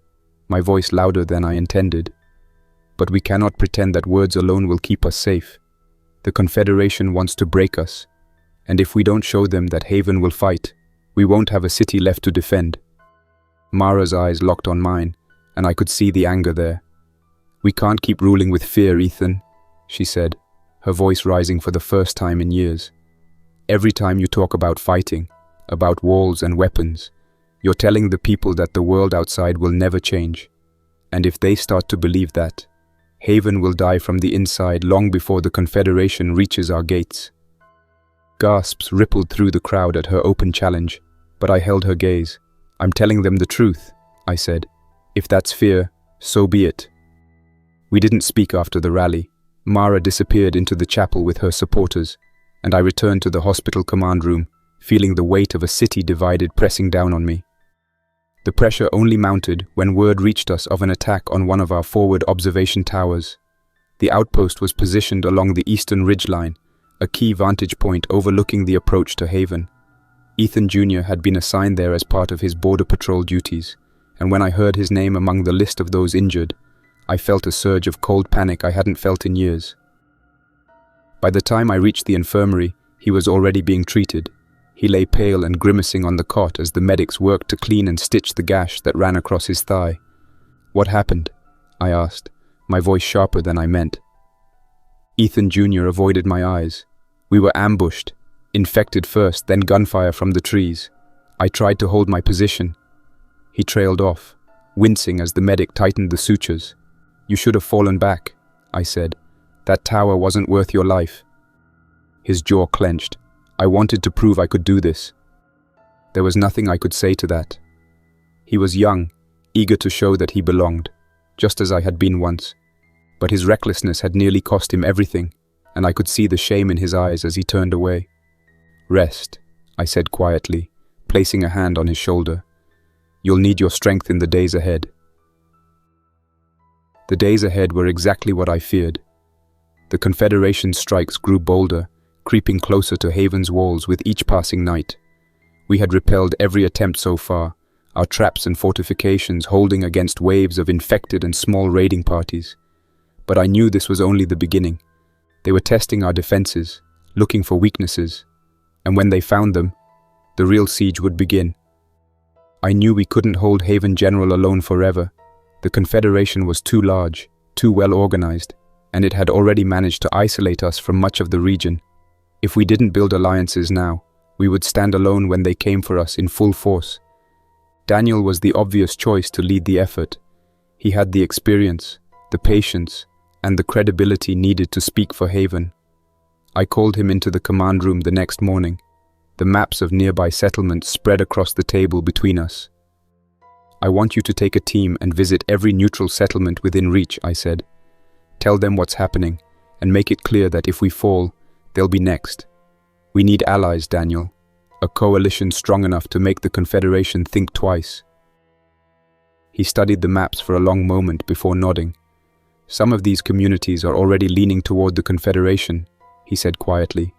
my voice louder than I intended. "But we cannot pretend that words alone will keep us safe. The Confederation wants to break us, and if we don't show them that Haven will fight, we won't have a city left to defend." Mara's eyes locked on mine, and I could see the anger there. "We can't keep ruling with fear, Ethan," she said, her voice rising for the first time in years. "Every time you talk about fighting, about walls and weapons, you're telling the people that the world outside will never change. And if they start to believe that, Haven will die from the inside long before the Confederation reaches our gates." Gasps rippled through the crowd at her open challenge, but I held her gaze. "I'm telling them the truth," I said. "If that's fear, so be it." We didn't speak after the rally. Mara disappeared into the chapel with her supporters, and I returned to the hospital command room, feeling the weight of a city divided pressing down on me. The pressure only mounted when word reached us of an attack on one of our forward observation towers. The outpost was positioned along the eastern ridgeline, a key vantage point overlooking the approach to Haven. Ethan Jr. had been assigned there as part of his border patrol duties, and when I heard his name among the list of those injured, I felt a surge of cold panic I hadn't felt in years. By the time I reached the infirmary, he was already being treated. He lay pale and grimacing on the cot as the medics worked to clean and stitch the gash that ran across his thigh. "What happened?" I asked, my voice sharper than I meant. Ethan Jr. avoided my eyes. "We were ambushed. Infected first, then gunfire from the trees. I tried to hold my position." He trailed off, wincing as the medic tightened the sutures. "You should have fallen back," I said. "That tower wasn't worth your life." His jaw clenched. I wanted to prove I could do this. There was nothing I could say to that. He was young, eager to show that he belonged, just as I had been once. But his recklessness had nearly cost him everything, and I could see the shame in his eyes as he turned away. "Rest," I said quietly, placing a hand on his shoulder. "You'll need your strength in the days ahead." The days ahead were exactly what I feared. The Confederation's strikes grew bolder, creeping closer to Haven's walls with each passing night. We had repelled every attempt so far, our traps and fortifications holding against waves of infected and small raiding parties. But I knew this was only the beginning. They were testing our defenses, looking for weaknesses, and when they found them, the real siege would begin. I knew we couldn't hold Haven General alone forever. The Confederation was too large, too well organized, and it had already managed to isolate us from much of the region. If we didn't build alliances now, we would stand alone when they came for us in full force. Daniel was the obvious choice to lead the effort. He had the experience, the patience, and the credibility needed to speak for Haven. I called him into the command room the next morning. The maps of nearby settlements spread across the table between us. "I want you to take a team and visit every neutral settlement within reach," I said. "Tell them what's happening, and make it clear that if we fall, they'll be next. We need allies, Daniel. A coalition strong enough to make the Confederation think twice." He studied the maps for a long moment before nodding. "Some of these communities are already leaning toward the Confederation," he said quietly.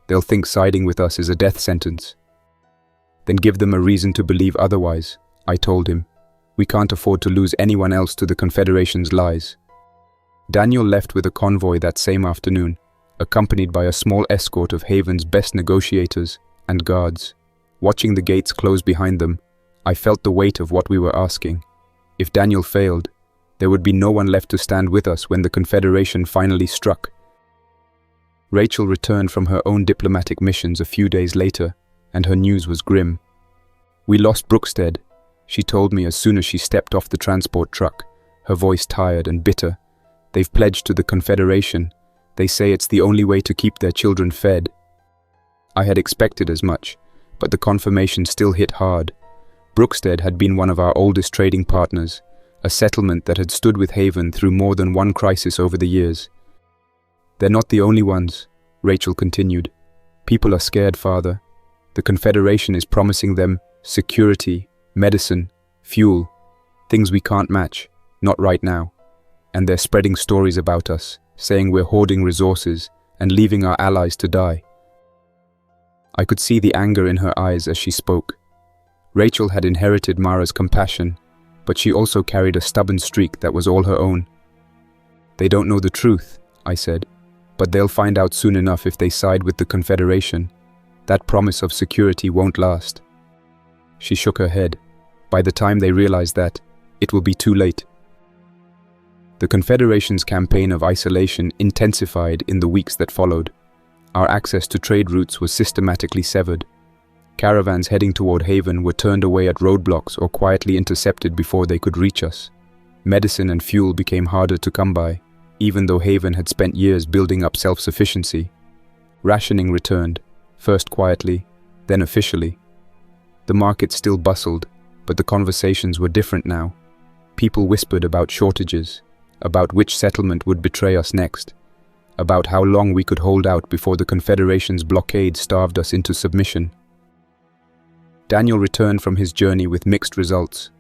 "They'll think siding with us is a death sentence." "Then give them a reason to believe otherwise," I told him. "We can't afford to lose anyone else to the Confederation's lies." Daniel left with a convoy that same afternoon, accompanied by a small escort of Haven's best negotiators and guards. Watching the gates close behind them, I felt the weight of what we were asking. If Daniel failed, there would be no one left to stand with us when the Confederation finally struck. Rachel returned from her own diplomatic missions a few days later, and her news was grim. "We lost Brookstead," she told me as soon as she stepped off the transport truck, her voice tired and bitter. "They've pledged to the Confederation. They say it's the only way to keep their children fed." I had expected as much, but the confirmation still hit hard. Brookstead had been one of our oldest trading partners, a settlement that had stood with Haven through more than one crisis over the years. "They're not the only ones," Rachel continued. "People are scared, Father. The Confederation is promising them security, medicine, fuel, things we can't match, not right now. And they're spreading stories about us, saying we're hoarding resources and leaving our allies to die." I could see the anger in her eyes as she spoke. Rachel had inherited Mara's compassion, but she also carried a stubborn streak that was all her own. "They don't know the truth," I said, "but they'll find out soon enough if they side with the Confederation. That promise of security won't last." She shook her head. "By the time they realize that, it will be too late." The Confederation's campaign of isolation intensified in the weeks that followed. Our access to trade routes was systematically severed. Caravans heading toward Haven were turned away at roadblocks or quietly intercepted before they could reach us. Medicine and fuel became harder to come by, even though Haven had spent years building up self-sufficiency. Rationing returned, first quietly, then officially. The market still bustled, but the conversations were different now. People whispered about shortages, about which settlement would betray us next, about how long we could hold out before the Confederation's blockade starved us into submission. Daniel returned from his journey with mixed results.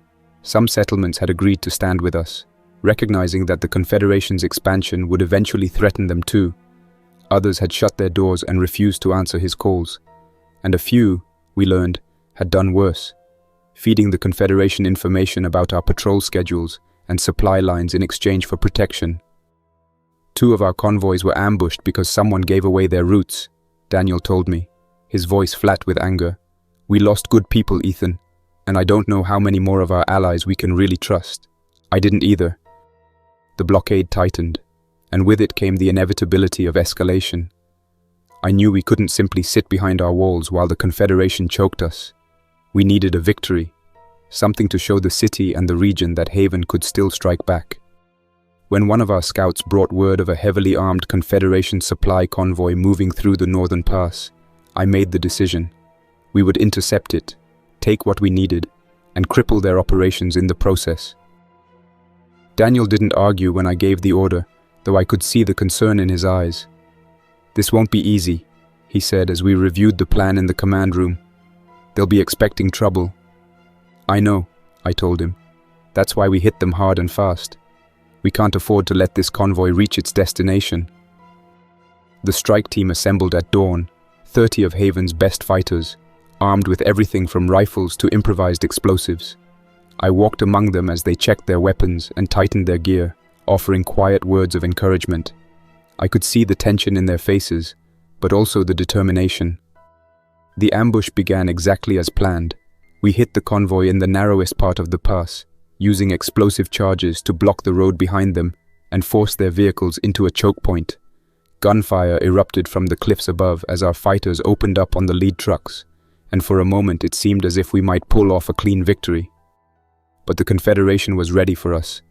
Some settlements had agreed to stand with us, recognizing that the Confederation's expansion would eventually threaten them too. Others had shut their doors and refused to answer his calls. And a few, we learned, had done worse, feeding the Confederation information about our patrol schedules and supply lines in exchange for protection. 2 of our convoys were ambushed because someone gave away their routes, Daniel told me, his voice flat with anger. "We lost good people, Ethan, and I don't know how many more of our allies we can really trust." I didn't either. The blockade tightened, and with it came the inevitability of escalation. I knew we couldn't simply sit behind our walls while the Confederation choked us. We needed a victory, something to show the city and the region that Haven could still strike back. When one of our scouts brought word of a heavily armed Confederation supply convoy moving through the northern pass, I made the decision. We would intercept it, take what we needed, and cripple their operations in the process. Daniel didn't argue when I gave the order, though I could see the concern in his eyes. "This won't be easy," he said as we reviewed the plan in the command room. "They'll be expecting trouble." "I know," I told him. "That's why we hit them hard and fast. We can't afford to let this convoy reach its destination." The strike team assembled at dawn, 30 of Haven's best fighters, armed with everything from rifles to improvised explosives. I walked among them as they checked their weapons and tightened their gear, offering quiet words of encouragement. I could see the tension in their faces, but also the determination. The ambush began exactly as planned. We hit the convoy in the narrowest part of the pass, using explosive charges to block the road behind them and force their vehicles into a choke point. Gunfire erupted from the cliffs above as our fighters opened up on the lead trucks, and for a moment it seemed as if we might pull off a clean victory. But the Confederation was ready for us.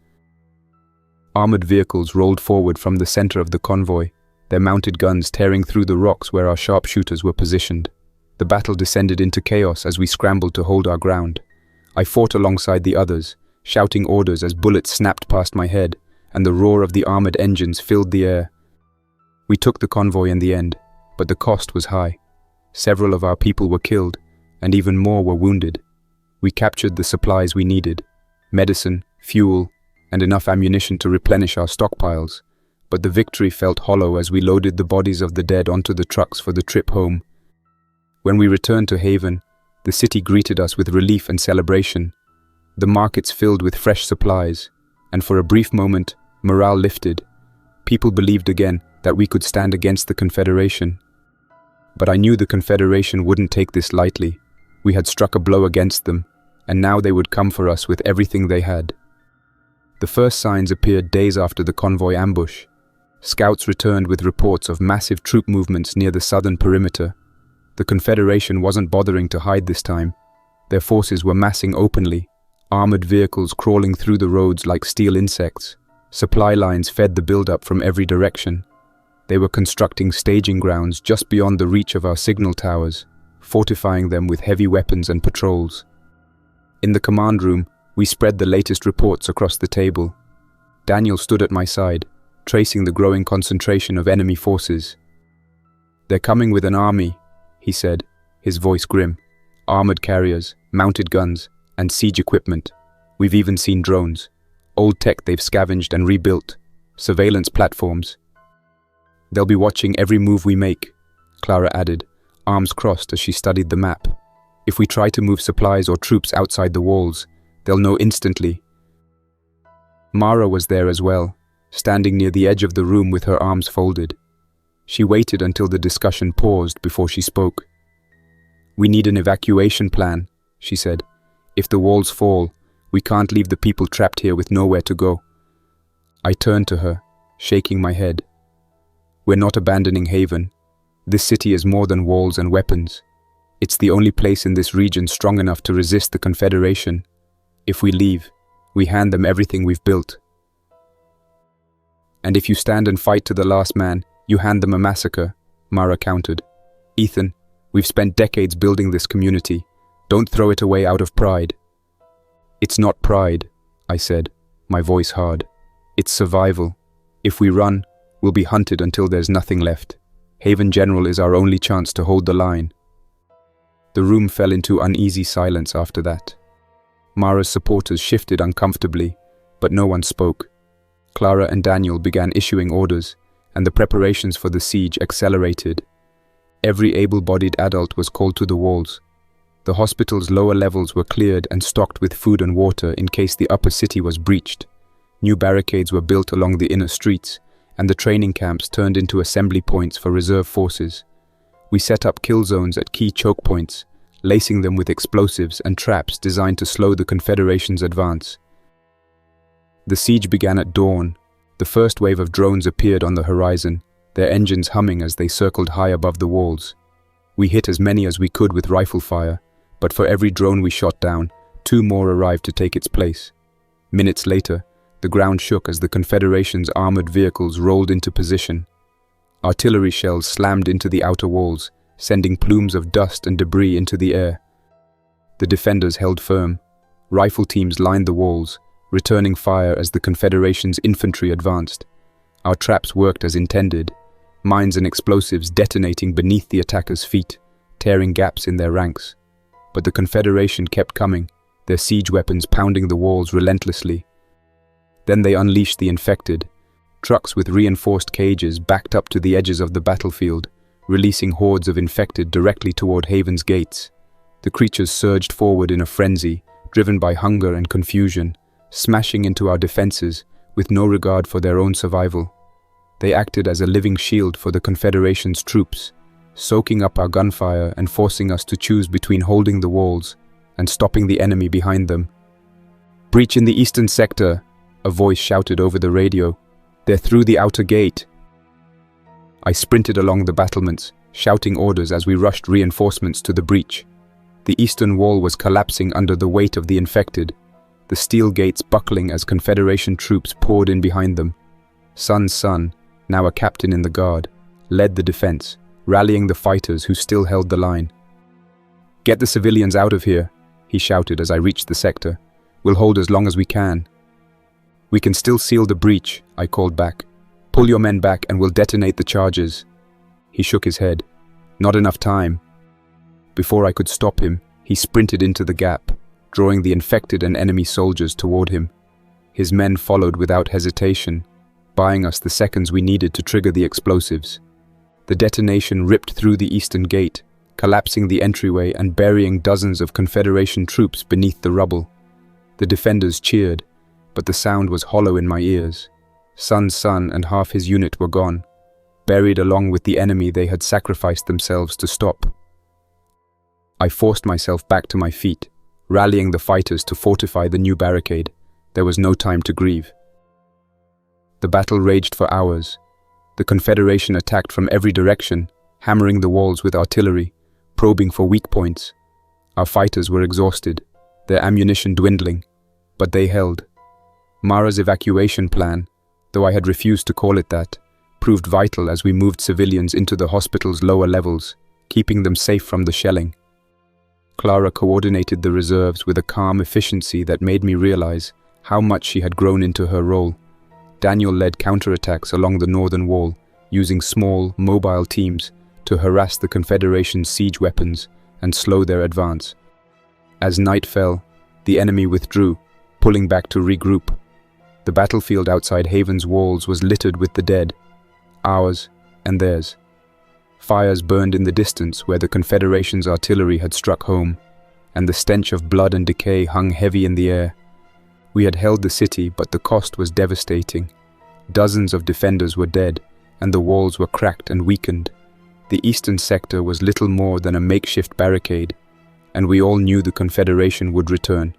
Armored vehicles rolled forward from the center of the convoy, their mounted guns tearing through the rocks where our sharpshooters were positioned. The battle descended into chaos as we scrambled to hold our ground. I fought alongside the others, shouting orders as bullets snapped past my head, and the roar of the armored engines filled the air. We took the convoy in the end, but the cost was high. Several of our people were killed, and even more were wounded. We captured the supplies we needed: medicine, fuel, and enough ammunition to replenish our stockpiles. But the victory felt hollow as we loaded the bodies of the dead onto the trucks for the trip home. When we returned to Haven, the city greeted us with relief and celebration. The markets filled with fresh supplies, and for a brief moment, morale lifted. People believed again that we could stand against the Confederation. But I knew the Confederation wouldn't take this lightly. We had struck a blow against them, and now they would come for us with everything they had. The first signs appeared days after the convoy ambush. Scouts returned with reports of massive troop movements near the southern perimeter. The Confederation wasn't bothering to hide this time. Their forces were massing openly, armored vehicles crawling through the roads like steel insects. Supply lines fed the buildup from every direction. They were constructing staging grounds just beyond the reach of our signal towers, fortifying them with heavy weapons and patrols. In the command room, we spread the latest reports across the table. Daniel stood at my side, tracing the growing concentration of enemy forces. "They're coming with an army," he said, his voice grim. "Armored carriers, mounted guns, and siege equipment. We've even seen drones. Old tech they've scavenged and rebuilt. Surveillance platforms. They'll be watching every move we make," Clara added, arms crossed as she studied the map. "If we try to move supplies or troops outside the walls, they'll know instantly." Mara was there as well, standing near the edge of the room with her arms folded. She waited until the discussion paused before she spoke. "We need an evacuation plan," she said. "If the walls fall, we can't leave the people trapped here with nowhere to go." I turned to her, shaking my head. "We're not abandoning Haven. This city is more than walls and weapons. It's the only place in this region strong enough to resist the Confederation. If we leave, we hand them everything we've built. And if you stand and fight to the last man, you hand them a massacre," Mara countered. "Ethan, we've spent decades building this community. Don't throw it away out of pride." "It's not pride," I said, my voice hard. "It's survival. If we run, we'll be hunted until there's nothing left. Haven General is our only chance to hold the line." The room fell into uneasy silence after that. Mara's supporters shifted uncomfortably, but no one spoke. Clara and Daniel began issuing orders, and the preparations for the siege accelerated. Every able-bodied adult was called to the walls. The hospital's lower levels were cleared and stocked with food and water in case the upper city was breached. New barricades were built along the inner streets, and the training camps turned into assembly points for reserve forces. We set up kill zones at key choke points, lacing them with explosives and traps designed to slow the Confederation's advance. The siege began at dawn. The first wave of drones appeared on the horizon, their engines humming as they circled high above the walls. We hit as many as we could with rifle fire, but for every drone we shot down, 2 more arrived to take its place. Minutes later, the ground shook as the Confederation's armored vehicles rolled into position. Artillery shells slammed into the outer walls, sending plumes of dust and debris into the air. The defenders held firm. Rifle teams lined the walls, returning fire as the Confederation's infantry advanced. Our traps worked as intended, mines and explosives detonating beneath the attackers' feet, tearing gaps in their ranks. But the Confederation kept coming, their siege weapons pounding the walls relentlessly. Then they unleashed the infected. Trucks with reinforced cages backed up to the edges of the battlefield, releasing hordes of infected directly toward Haven's gates. The creatures surged forward in a frenzy, driven by hunger and confusion, smashing into our defenses with no regard for their own survival. They acted as a living shield for the Confederation's troops, soaking up our gunfire and forcing us to choose between holding the walls and stopping the enemy behind them. "Breach in the eastern sector," a voice shouted over the radio. "They're through the outer gate." I sprinted along the battlements, shouting orders as we rushed reinforcements to the breach. The eastern wall was collapsing under the weight of the infected, the steel gates buckling as Confederation troops poured in behind them. Son's son, now a captain in the guard, led the defense, rallying the fighters who still held the line. "Get the civilians out of here," he shouted as I reached the sector. "We'll hold as long as we can." "We can still seal the breach," I called back. "Pull your men back and we'll detonate the charges." He shook his head. "Not enough time." Before I could stop him, he sprinted into the gap, drawing the infected and enemy soldiers toward him. His men followed without hesitation, buying us the seconds we needed to trigger the explosives. The detonation ripped through the eastern gate, collapsing the entryway and burying dozens of Confederation troops beneath the rubble. The defenders cheered, but the sound was hollow in my ears. Sun's son and half his unit were gone, buried along with the enemy they had sacrificed themselves to stop. I forced myself back to my feet, rallying the fighters to fortify the new barricade. There was no time to grieve. The battle raged for hours. The Confederation attacked from every direction, hammering the walls with artillery, probing for weak points. Our fighters were exhausted, their ammunition dwindling, but they held. Mara's evacuation plan, though I had refused to call it that, proved vital as we moved civilians into the hospital's lower levels, keeping them safe from the shelling. Clara coordinated the reserves with a calm efficiency that made me realize how much she had grown into her role. Daniel led counterattacks along the northern wall, using small, mobile teams to harass the Confederation's siege weapons and slow their advance. As night fell, the enemy withdrew, pulling back to regroup. The battlefield outside Haven's walls was littered with the dead, ours and theirs. Fires burned in the distance where the Confederation's artillery had struck home, and the stench of blood and decay hung heavy in the air. We had held the city, but the cost was devastating. Dozens of defenders were dead, and the walls were cracked and weakened. The eastern sector was little more than a makeshift barricade, and we all knew the Confederation would return.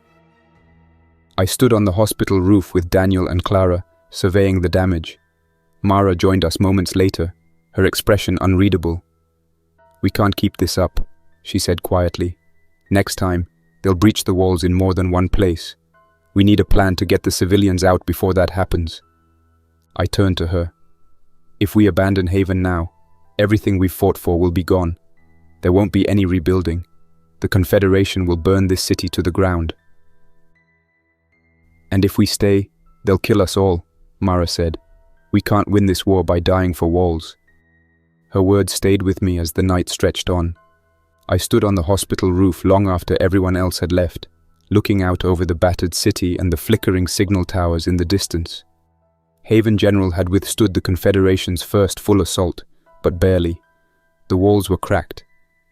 I stood on the hospital roof with Daniel and Clara, surveying the damage. Mara joined us moments later, her expression unreadable. "We can't keep this up," she said quietly. "Next time, they'll breach the walls in more than one place. We need a plan to get the civilians out before that happens." I turned to her. "If we abandon Haven now, everything we've fought for will be gone. There won't be any rebuilding. The Confederation will burn this city to the ground." "And if we stay, they'll kill us all," Mara said. "We can't win this war by dying for walls." Her words stayed with me as the night stretched on. I stood on the hospital roof long after everyone else had left, looking out over the battered city and the flickering signal towers in the distance. Haven General had withstood the Confederation's first full assault, but barely. The walls were cracked.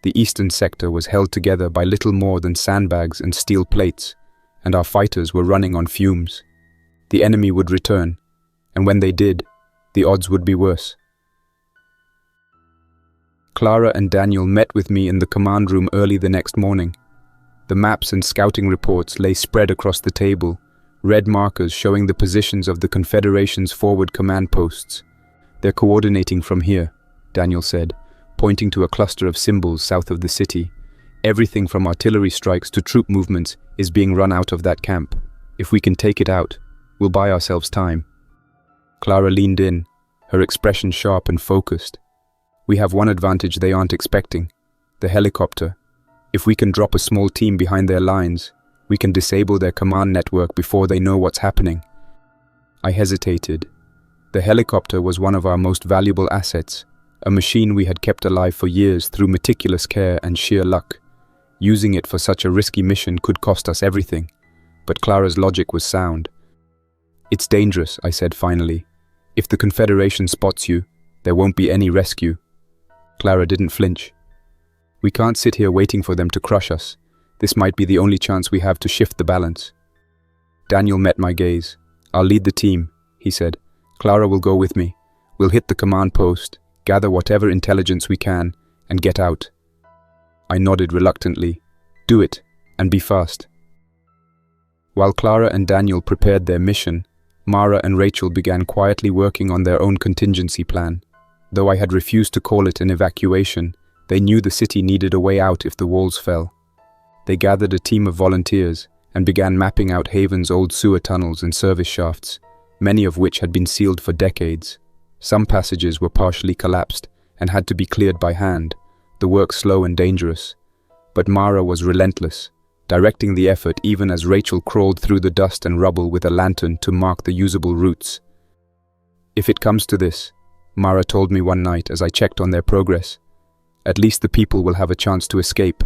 The eastern sector was held together by little more than sandbags and steel plates, and our fighters were running on fumes. The enemy would return, and when they did, the odds would be worse. Clara and Daniel met with me in the command room early the next morning. The maps and scouting reports lay spread across the table, red markers showing the positions of the Confederation's forward command posts. "They're coordinating from here," Daniel said, pointing to a cluster of symbols south of the city. "Everything from artillery strikes to troop movements is being run out of that camp. If we can take it out, we'll buy ourselves time." Clara leaned in, her expression sharp and focused. "We have one advantage they aren't expecting: the helicopter. If we can drop a small team behind their lines, we can disable their command network before they know what's happening." I hesitated. The helicopter was one of our most valuable assets, a machine we had kept alive for years through meticulous care and sheer luck. Using it for such a risky mission could cost us everything, but Clara's logic was sound. "It's dangerous," I said finally. "If the Confederation spots you, there won't be any rescue." Clara didn't flinch. "We can't sit here waiting for them to crush us. This might be the only chance we have to shift the balance." Daniel met my gaze. "I'll lead the team," he said. "Clara will go with me. We'll hit the command post, gather whatever intelligence we can, and get out." I nodded reluctantly. "Do it, and be fast." While Clara and Daniel prepared their mission, Mara and Rachel began quietly working on their own contingency plan. Though I had refused to call it an evacuation, they knew the city needed a way out if the walls fell. They gathered a team of volunteers and began mapping out Haven's old sewer tunnels and service shafts, many of which had been sealed for decades. Some passages were partially collapsed, and had to be cleared by hand, the work slow and dangerous. But Mara was relentless, directing the effort even as Rachel crawled through the dust and rubble with a lantern to mark the usable routes. "If it comes to this," Mara told me one night as I checked on their progress, "at least the people will have a chance to escape."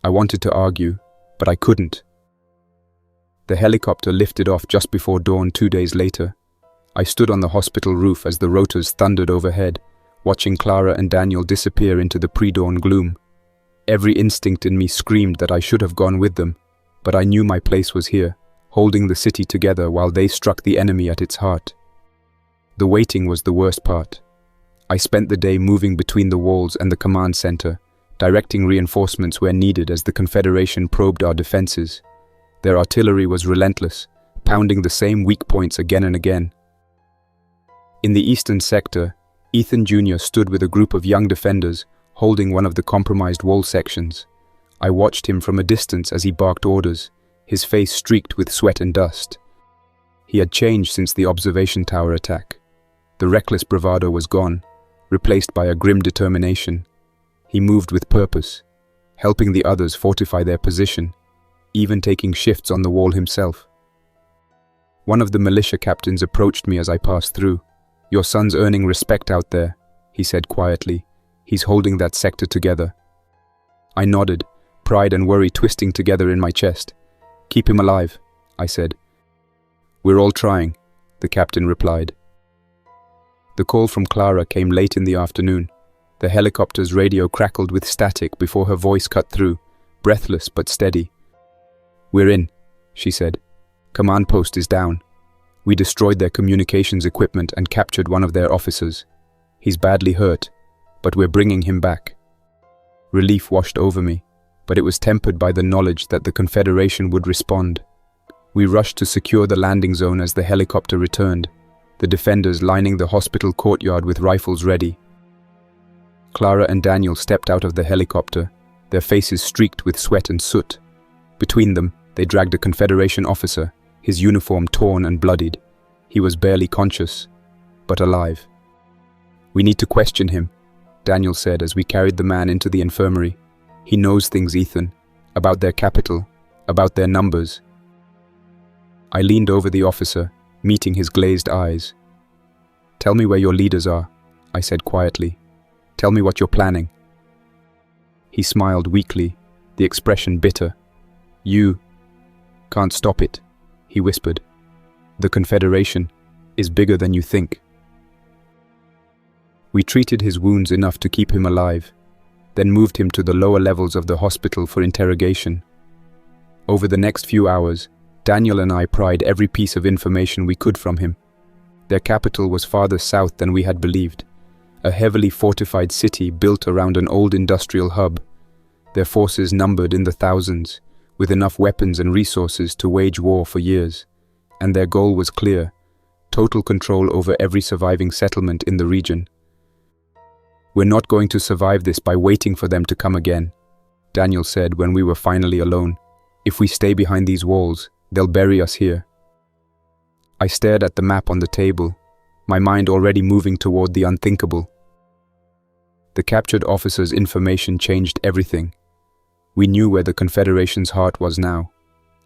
I wanted to argue, but I couldn't. The helicopter lifted off just before dawn 2 days later. I stood on the hospital roof as the rotors thundered overhead, watching Clara and Daniel disappear into the pre-dawn gloom. Every instinct in me screamed that I should have gone with them, but I knew my place was here, holding the city together while they struck the enemy at its heart. The waiting was the worst part. I spent the day moving between the walls and the command center, directing reinforcements where needed as the Confederation probed our defenses. Their artillery was relentless, pounding the same weak points again and again. In the eastern sector, Ethan Jr. stood with a group of young defenders, holding one of the compromised wall sections. I watched him from a distance as he barked orders, his face streaked with sweat and dust. He had changed since the observation tower attack. The reckless bravado was gone, replaced by a grim determination. He moved with purpose, helping the others fortify their position, even taking shifts on the wall himself. One of the militia captains approached me as I passed through. "Your son's earning respect out there," he said quietly. "He's holding that sector together." I nodded, pride and worry twisting together in my chest. "Keep him alive," I said. "We're all trying," the captain replied. The call from Clara came late in the afternoon. The helicopter's radio crackled with static before her voice cut through, breathless but steady. "We're in," she said. "Command post is down. We destroyed their communications equipment and captured one of their officers. He's badly hurt, but we're bringing him back." Relief washed over me, but it was tempered by the knowledge that the Confederation would respond. We rushed to secure the landing zone as the helicopter returned, the defenders lining the hospital courtyard with rifles ready. Clara and Daniel stepped out of the helicopter, their faces streaked with sweat and soot. Between them, they dragged a Confederation officer, his uniform torn and bloodied. He was barely conscious, but alive. "We need to question him," Daniel said as we carried the man into the infirmary. "He knows things, Ethan, about their capital, about their numbers." I leaned over the officer, meeting his glazed eyes. "Tell me where your leaders are," I said quietly. "Tell me what you're planning." He smiled weakly, the expression bitter. "You can't stop it," he whispered. "The Confederation is bigger than you think." We treated his wounds enough to keep him alive, then moved him to the lower levels of the hospital for interrogation. Over the next few hours, Daniel and I pried every piece of information we could from him. Their capital was farther south than we had believed, a heavily fortified city built around an old industrial hub. Their forces numbered in the thousands, with enough weapons and resources to wage war for years. And their goal was clear: total control over every surviving settlement in the region. "We're not going to survive this by waiting for them to come again," Daniel said when we were finally alone. "If we stay behind these walls, they'll bury us here." I stared at the map on the table, my mind already moving toward the unthinkable. The captured officer's information changed everything. We knew where the Confederation's heart was now,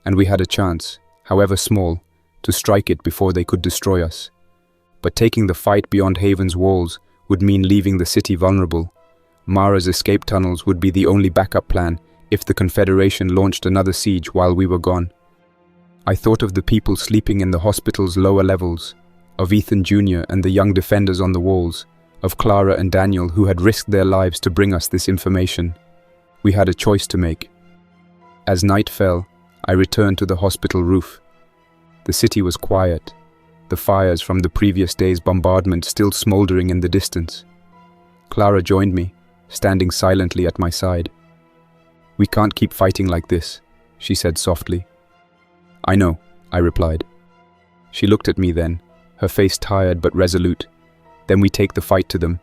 and we had a chance, however small, to strike it before they could destroy us. But taking the fight beyond Haven's walls would mean leaving the city vulnerable. Mara's escape tunnels would be the only backup plan if the Confederation launched another siege while we were gone. I thought of the people sleeping in the hospital's lower levels, of Ethan Jr. and the young defenders on the walls, of Clara and Daniel who had risked their lives to bring us this information. We had a choice to make. As night fell, I returned to the hospital roof. The city was quiet, the fires from the previous day's bombardment still smoldering in the distance. Clara joined me, standing silently at my side. "We can't keep fighting like this," she said softly. "I know," I replied. She looked at me then, her face tired but resolute. "Then we take the fight to them."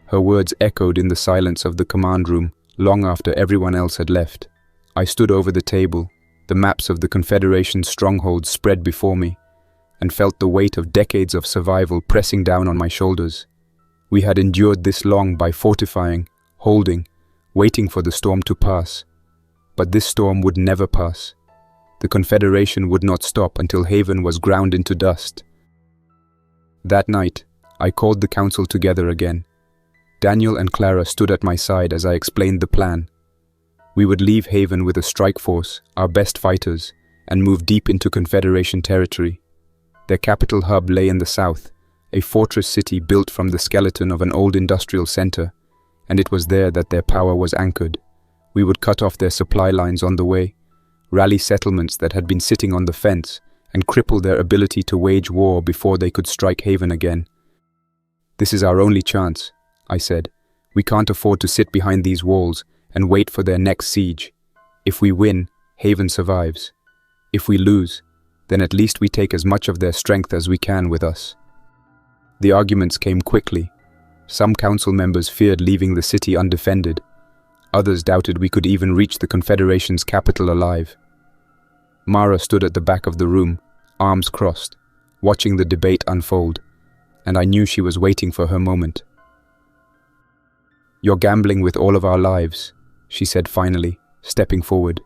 Her words echoed in the silence of the command room long after everyone else had left. I stood over the table, the maps of the Confederation's strongholds spread before me, and felt the weight of decades of survival pressing down on my shoulders. We had endured this long by fortifying, holding, waiting for the storm to pass. But this storm would never pass. The Confederation would not stop until Haven was ground into dust. That night, I called the council together again. Daniel and Clara stood at my side as I explained the plan. We would leave Haven with a strike force, our best fighters, and move deep into Confederation territory. Their capital hub lay in the south, a fortress city built from the skeleton of an old industrial center, and it was there that their power was anchored. We would cut off their supply lines on the way, rally settlements that had been sitting on the fence, and cripple their ability to wage war before they could strike Haven again. This is our only chance, I said. We can't afford to sit behind these walls and wait for their next siege. If we win, Haven survives. If we lose, then at least we take as much of their strength as we can with us. The arguments came quickly. Some council members feared leaving the city undefended. Others doubted we could even reach the Confederation's capital alive. Mara stood at the back of the room, arms crossed, watching the debate unfold, and I knew she was waiting for her moment. "You're gambling with all of our lives," she said finally, stepping forward.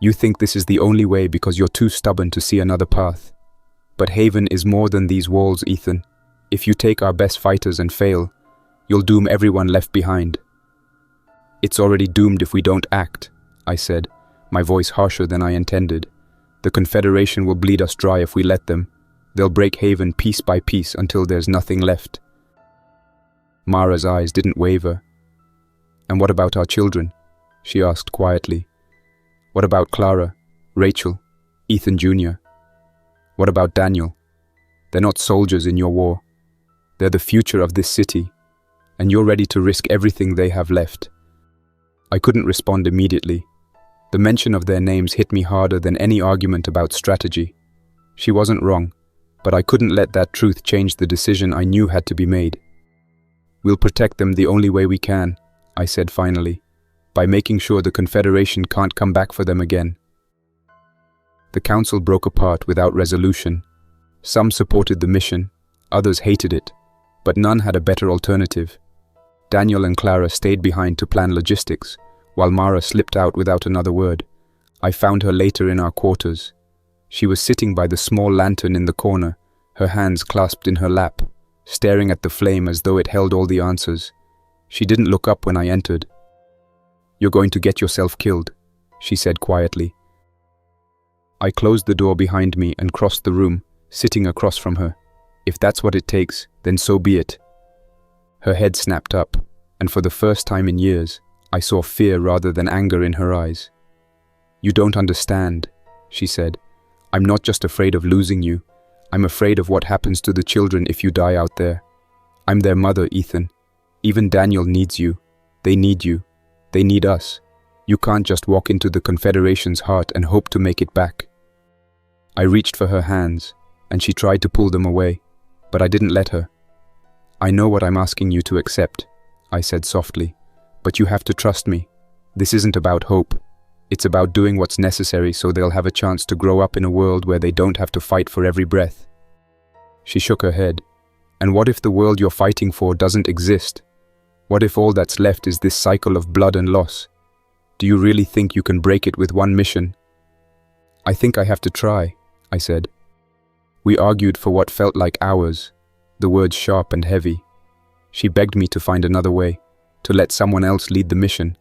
"You think this is the only way because you're too stubborn to see another path. But Haven is more than these walls, Ethan. If you take our best fighters and fail, you'll doom everyone left behind." "It's already doomed if we don't act," I said, my voice harsher than I intended. "The Confederation will bleed us dry if we let them. They'll break Haven piece by piece until there's nothing left." Mara's eyes didn't waver. "And what about our children?" she asked quietly. "What about Clara, Rachel, Ethan Jr.? What about Daniel? They're not soldiers in your war. They're the future of this city, and you're ready to risk everything they have left." I couldn't respond immediately. The mention of their names hit me harder than any argument about strategy. She wasn't wrong, but I couldn't let that truth change the decision I knew had to be made. "We'll protect them the only way we can," I said finally, "by making sure the Confederation can't come back for them again." The council broke apart without resolution. Some supported the mission, others hated it, but none had a better alternative. Daniel and Clara stayed behind to plan logistics, while Mara slipped out without another word. I found her later in our quarters. She was sitting by the small lantern in the corner, her hands clasped in her lap, staring at the flame as though it held all the answers. She didn't look up when I entered. "You're going to get yourself killed," she said quietly. I closed the door behind me and crossed the room, sitting across from her. "If that's what it takes, then so be it." Her head snapped up, and for the first time in years, I saw fear rather than anger in her eyes. "You don't understand," she said. "I'm not just afraid of losing you. I'm afraid of what happens to the children if you die out there. I'm their mother, Ethan. Even Daniel needs you. They need you. They need us. You can't just walk into the Confederation's heart and hope to make it back." I reached for her hands, and she tried to pull them away, but I didn't let her. "I know what I'm asking you to accept," I said softly, "but you have to trust me. This isn't about hope. It's about doing what's necessary so they'll have a chance to grow up in a world where they don't have to fight for every breath." She shook her head. "And what if the world you're fighting for doesn't exist? What if all that's left is this cycle of blood and loss? Do you really think you can break it with one mission?" "I think I have to try," I said. We argued for what felt like hours, the words sharp and heavy. She begged me to find another way, to let someone else lead the mission,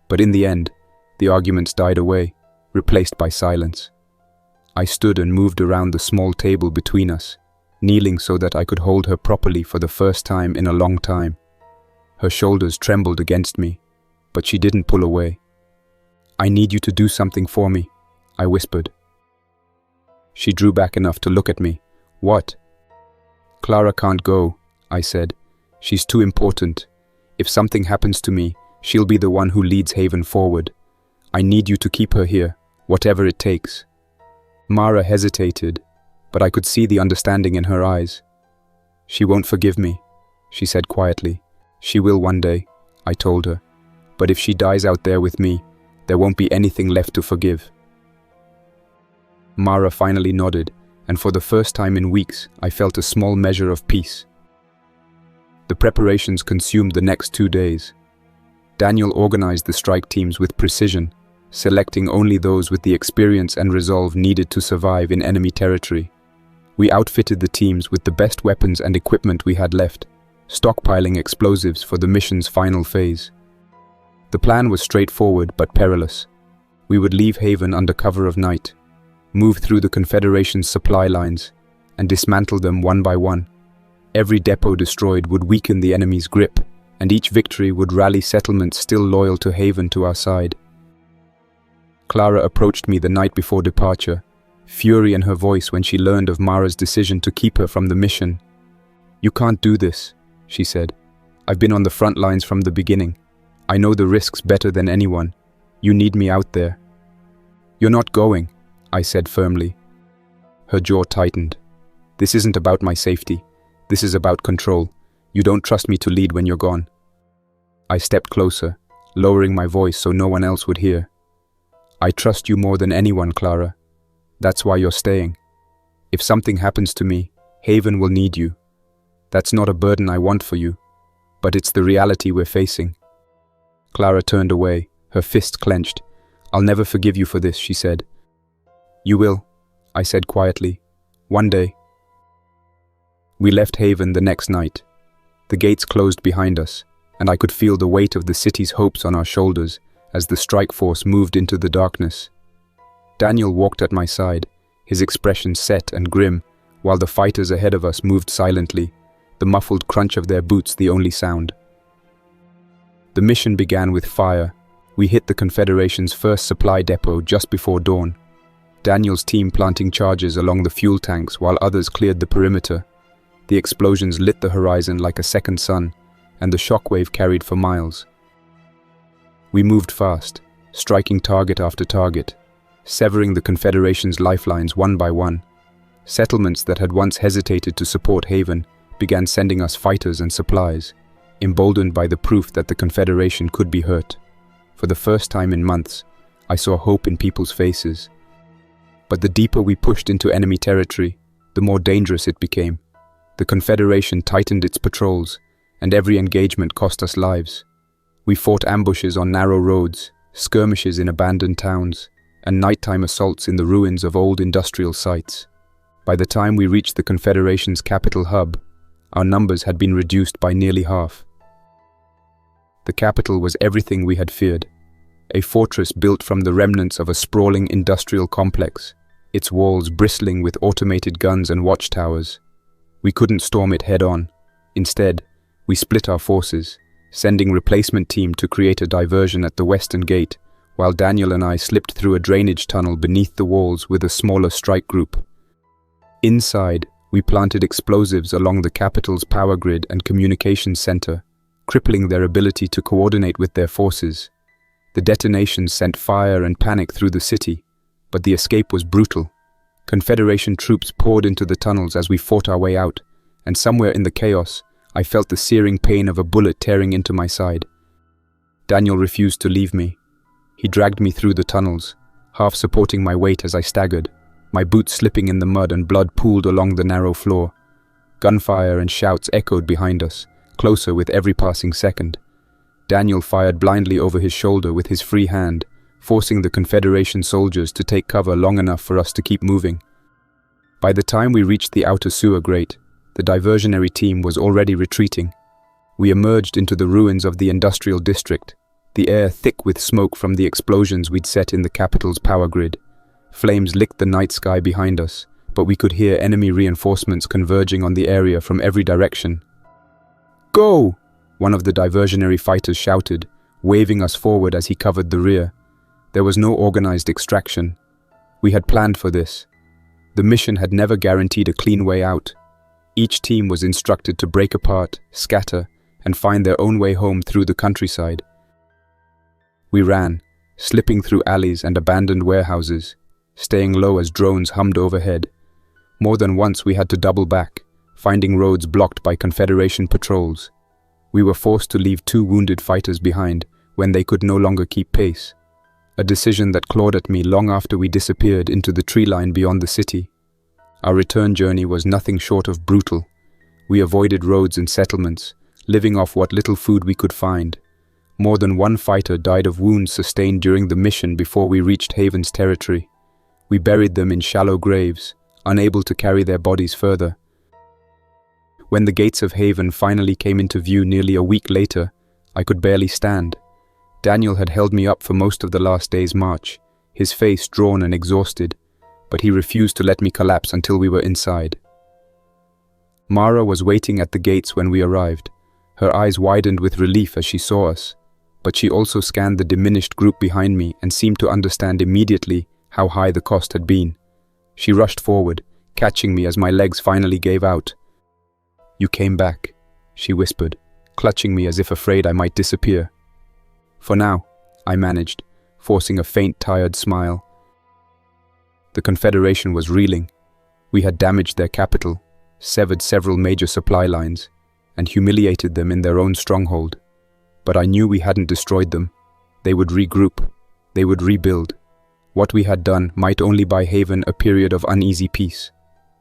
but in the end, the arguments died away, replaced by silence. I stood and moved around the small table between us, kneeling so that I could hold her properly for the first time in a long time. Her shoulders trembled against me, but she didn't pull away. "I need you to do something for me," I whispered. She drew back enough to look at me. "What?" "Clara can't go," I said. "She's too important. If something happens to me, she'll be the one who leads Haven forward. I need you to keep her here, whatever it takes." Mara hesitated, but I could see the understanding in her eyes. "She won't forgive me," she said quietly. "She will one day," I told her. "But if she dies out there with me, there won't be anything left to forgive." Mara finally nodded, and for the first time in weeks, I felt a small measure of peace. The preparations consumed the next 2 days. Daniel organized the strike teams with precision, selecting only those with the experience and resolve needed to survive in enemy territory. We outfitted the teams with the best weapons and equipment we had left, stockpiling explosives for the mission's final phase. The plan was straightforward but perilous. We would leave Haven under cover of night, move through the Confederation's supply lines, and dismantle them one by one. Every depot destroyed would weaken the enemy's grip, and each victory would rally settlements still loyal to Haven to our side. Clara approached me the night before departure, fury in her voice when she learned of Mara's decision to keep her from the mission. "You can't do this," she said. "I've been on the front lines from the beginning. I know the risks better than anyone. You need me out there." "You're not going," I said firmly. Her jaw tightened. "This isn't about my safety. This is about control. You don't trust me to lead when you're gone." I stepped closer, lowering my voice so no one else would hear. "I trust you more than anyone, Clara. That's why you're staying. If something happens to me, Haven will need you. That's not a burden I want for you, but it's the reality we're facing." Clara turned away, her fist clenched. "I'll never forgive you for this," she said. "You will," I said quietly. "One day." We left Haven the next night. The gates closed behind us, and I could feel the weight of the city's hopes on our shoulders as the strike force moved into the darkness. Daniel walked at my side, his expression set and grim, while the fighters ahead of us moved silently, the muffled crunch of their boots the only sound. The mission began with fire. We hit the Confederation's first supply depot just before dawn, Daniel's team planting charges along the fuel tanks while others cleared the perimeter. The explosions lit the horizon like a second sun, and the shockwave carried for miles. We moved fast, striking target after target, severing the Confederation's lifelines one by one. Settlements that had once hesitated to support Haven began sending us fighters and supplies, emboldened by the proof that the Confederation could be hurt. For the first time in months, I saw hope in people's faces. But the deeper we pushed into enemy territory, the more dangerous it became. The Confederation tightened its patrols, and every engagement cost us lives. We fought ambushes on narrow roads, skirmishes in abandoned towns, and nighttime assaults in the ruins of old industrial sites. By the time we reached the Confederation's capital hub, our numbers had been reduced by nearly half. The capital was everything we had feared, a fortress built from the remnants of a sprawling industrial complex, its walls bristling with automated guns and watchtowers. We couldn't storm it head-on. Instead, we split our forces, sending replacement team to create a diversion at the western gate, while Daniel and I slipped through a drainage tunnel beneath the walls with a smaller strike group. Inside, we planted explosives along the capital's power grid and communications center, crippling their ability to coordinate with their forces. The detonations sent fire and panic through the city, but the escape was brutal. Confederation troops poured into the tunnels as we fought our way out, and somewhere in the chaos, I felt the searing pain of a bullet tearing into my side. Daniel refused to leave me. He dragged me through the tunnels, half supporting my weight as I staggered, my boots slipping in the mud and blood pooled along the narrow floor. Gunfire and shouts echoed behind us, closer with every passing second. Daniel fired blindly over his shoulder with his free hand, forcing the Confederation soldiers to take cover long enough for us to keep moving. By the time we reached the outer sewer grate, the diversionary team was already retreating. We emerged into the ruins of the industrial district, the air thick with smoke from the explosions we'd set in the capital's power grid. Flames licked the night sky behind us, but we could hear enemy reinforcements converging on the area from every direction. "Go!" one of the diversionary fighters shouted, waving us forward as he covered the rear. There was no organized extraction. We had planned for this. The mission had never guaranteed a clean way out. Each team was instructed to break apart, scatter, and find their own way home through the countryside. We ran, slipping through alleys and abandoned warehouses, staying low as drones hummed overhead. More than once we had to double back, finding roads blocked by Confederation patrols. We were forced to leave 2 wounded fighters behind when they could no longer keep pace. A decision that clawed at me long after we disappeared into the tree line beyond the city. Our return journey was nothing short of brutal. We avoided roads and settlements, living off what little food we could find. More than one fighter died of wounds sustained during the mission before we reached Haven's territory. We buried them in shallow graves, unable to carry their bodies further. When the gates of Haven finally came into view nearly a week later, I could barely stand. Daniel had held me up for most of the last day's march, his face drawn and exhausted, but he refused to let me collapse until we were inside. Mara was waiting at the gates when we arrived. Her eyes widened with relief as she saw us, but she also scanned the diminished group behind me and seemed to understand immediately how high the cost had been. She rushed forward, catching me as my legs finally gave out. "You came back," she whispered, clutching me as if afraid I might disappear. "For now," I managed, forcing a faint, tired smile. The Confederation was reeling. We had damaged their capital, severed several major supply lines, and humiliated them in their own stronghold. But I knew we hadn't destroyed them. They would regroup. They would rebuild. What we had done might only buy Haven a period of uneasy peace.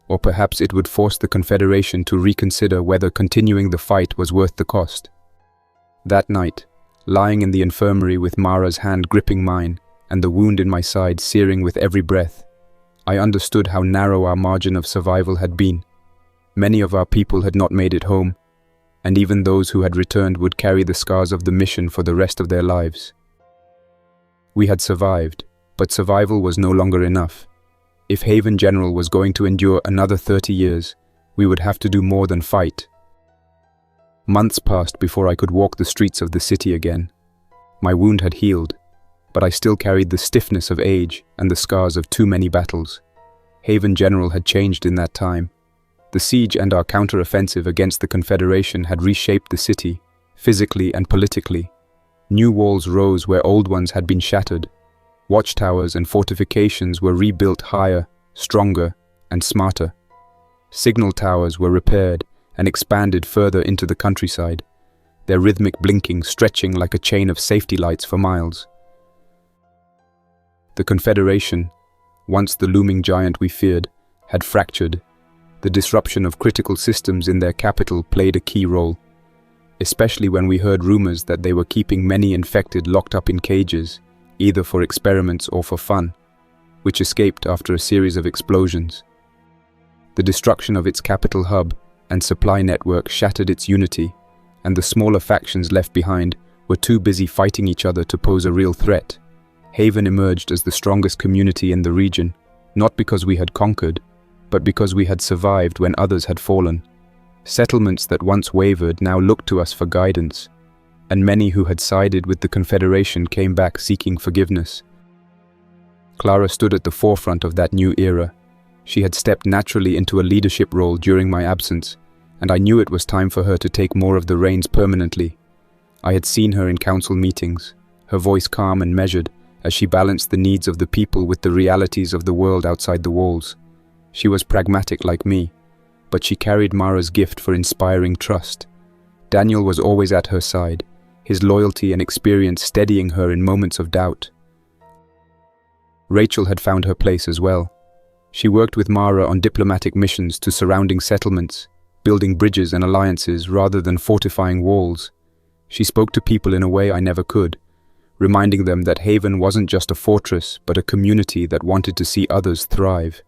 Or perhaps it would force the Confederation to reconsider whether continuing the fight was worth the cost. That night, lying in the infirmary with Mara's hand gripping mine and the wound in my side searing with every breath, I understood how narrow our margin of survival had been. Many of our people had not made it home, and even those who had returned would carry the scars of the mission for the rest of their lives. We had survived, but survival was no longer enough. If Haven General was going to endure another 30 years, we would have to do more than fight. Months passed before I could walk the streets of the city again. My wound had healed, but I still carried the stiffness of age and the scars of too many battles. Haven General had changed in that time. The siege and our counter-offensive against the Confederation had reshaped the city, physically and politically. New walls rose where old ones had been shattered. Watchtowers and fortifications were rebuilt higher, stronger, and smarter. Signal towers were repaired and expanded further into the countryside, their rhythmic blinking stretching like a chain of safety lights for miles. The Confederation, once the looming giant we feared, had fractured. The disruption of critical systems in their capital played a key role, especially when we heard rumors that they were keeping many infected locked up in cages, either for experiments or for fun, which escaped after a series of explosions. The destruction of its capital hub and supply network shattered its unity, and the smaller factions left behind were too busy fighting each other to pose a real threat. Haven emerged as the strongest community in the region, not because we had conquered, but because we had survived when others had fallen. Settlements that once wavered now looked to us for guidance, and many who had sided with the Confederation came back seeking forgiveness. Clara stood at the forefront of that new era. She had stepped naturally into a leadership role during my absence, and I knew it was time for her to take more of the reins permanently. I had seen her in council meetings, her voice calm and measured as she balanced the needs of the people with the realities of the world outside the walls. She was pragmatic like me, but she carried Mara's gift for inspiring trust. Daniel was always at her side, his loyalty and experience steadying her in moments of doubt. Rachel had found her place as well. She worked with Mara on diplomatic missions to surrounding settlements, building bridges and alliances rather than fortifying walls. She spoke to people in a way I never could, reminding them that Haven wasn't just a fortress, but a community that wanted to see others thrive.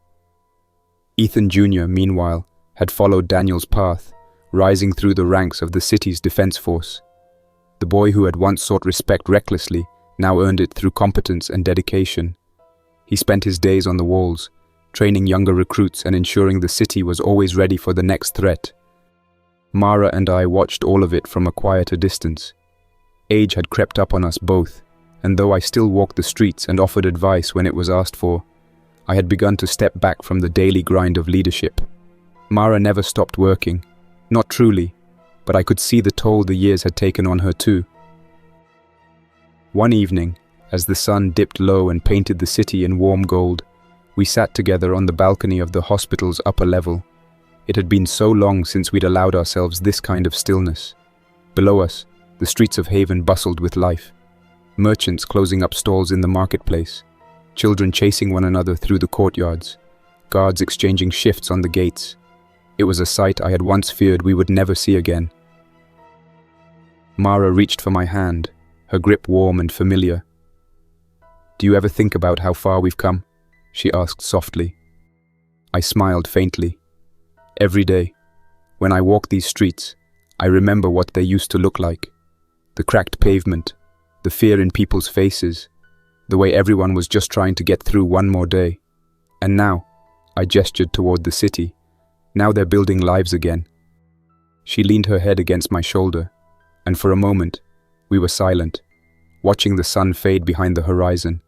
Ethan Jr., meanwhile, had followed Daniel's path, rising through the ranks of the city's defense force. The boy who had once sought respect recklessly now earned it through competence and dedication. He spent his days on the walls, training younger recruits and ensuring the city was always ready for the next threat. Mara and I watched all of it from a quieter distance. Age had crept up on us both, and though I still walked the streets and offered advice when it was asked for, I had begun to step back from the daily grind of leadership. Mara never stopped working, not truly, but I could see the toll the years had taken on her too. One evening, as the sun dipped low and painted the city in warm gold, we sat together on the balcony of the hospital's upper level. It had been so long since we'd allowed ourselves this kind of stillness. Below us, the streets of Haven bustled with life. Merchants closing up stalls in the marketplace, children chasing one another through the courtyards, guards exchanging shifts on the gates. It was a sight I had once feared we would never see again. Mara reached for my hand, her grip warm and familiar. "Do you ever think about how far we've come?" she asked softly. I smiled faintly. Every day, when I walk these streets, I remember what they used to look like. The cracked pavement, the fear in people's faces, the way everyone was just trying to get through one more day. And now, I gestured toward the city. Now they're building lives again. She leaned her head against my shoulder, and for a moment, we were silent, watching the sun fade behind the horizon.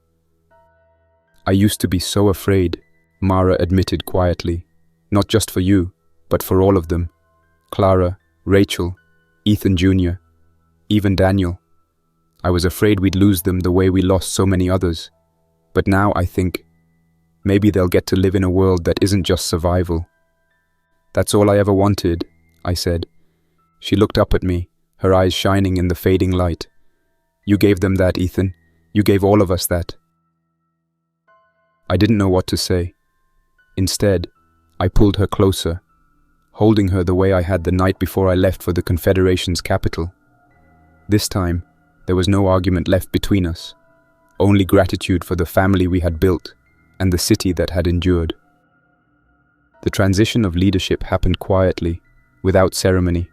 "I used to be so afraid," Mara admitted quietly. "Not just for you, but for all of them. Clara, Rachel, Ethan Jr., even Daniel. I was afraid we'd lose them the way we lost so many others. But now I think, maybe they'll get to live in a world that isn't just survival." "That's all I ever wanted," I said. She looked up at me, her eyes shining in the fading light. "You gave them that, Ethan. You gave all of us that." I didn't know what to say. Instead, I pulled her closer, holding her the way I had the night before I left for the Confederation's capital. This time, there was no argument left between us, only gratitude for the family we had built and the city that had endured. The transition of leadership happened quietly, without ceremony.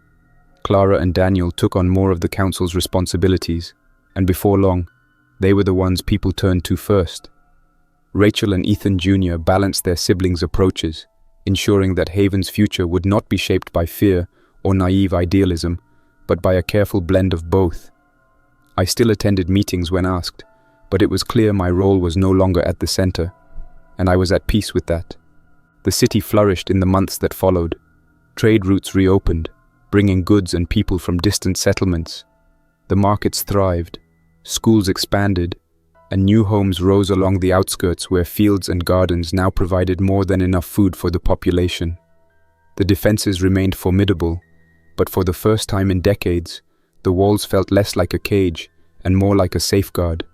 Clara and Daniel took on more of the council's responsibilities, and before long, they were the ones people turned to first. Rachel and Ethan Jr. balanced their siblings' approaches, ensuring that Haven's future would not be shaped by fear or naive idealism, but by a careful blend of both. I still attended meetings when asked, but it was clear my role was no longer at the center, and I was at peace with that. The city flourished in the months that followed. Trade routes reopened, bringing goods and people from distant settlements. The markets thrived, schools expanded, and new homes rose along the outskirts where fields and gardens now provided more than enough food for the population. The defenses remained formidable, but for the first time in decades, the walls felt less like a cage and more like a safeguard.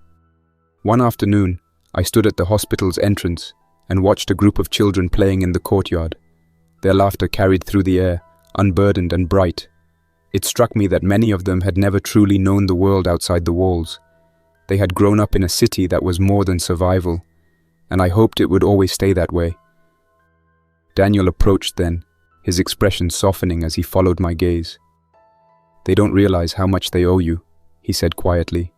One afternoon, I stood at the hospital's entrance and watched a group of children playing in the courtyard. Their laughter carried through the air, unburdened and bright. It struck me that many of them had never truly known the world outside the walls. They had grown up in a city that was more than survival, and I hoped it would always stay that way. Daniel approached then, his expression softening as he followed my gaze. "They don't realize how much they owe you," he said quietly.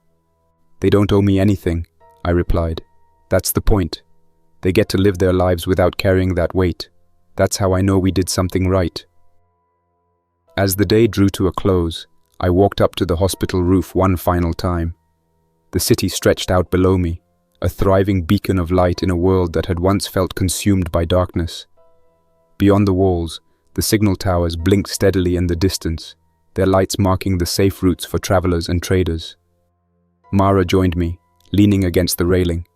"They don't owe me anything," I replied. "That's the point. They get to live their lives without carrying that weight. That's how I know we did something right." As the day drew to a close, I walked up to the hospital roof one final time. The city stretched out below me, a thriving beacon of light in a world that had once felt consumed by darkness. Beyond the walls, the signal towers blinked steadily in the distance, their lights marking the safe routes for travelers and traders. Mara joined me, leaning against the railing.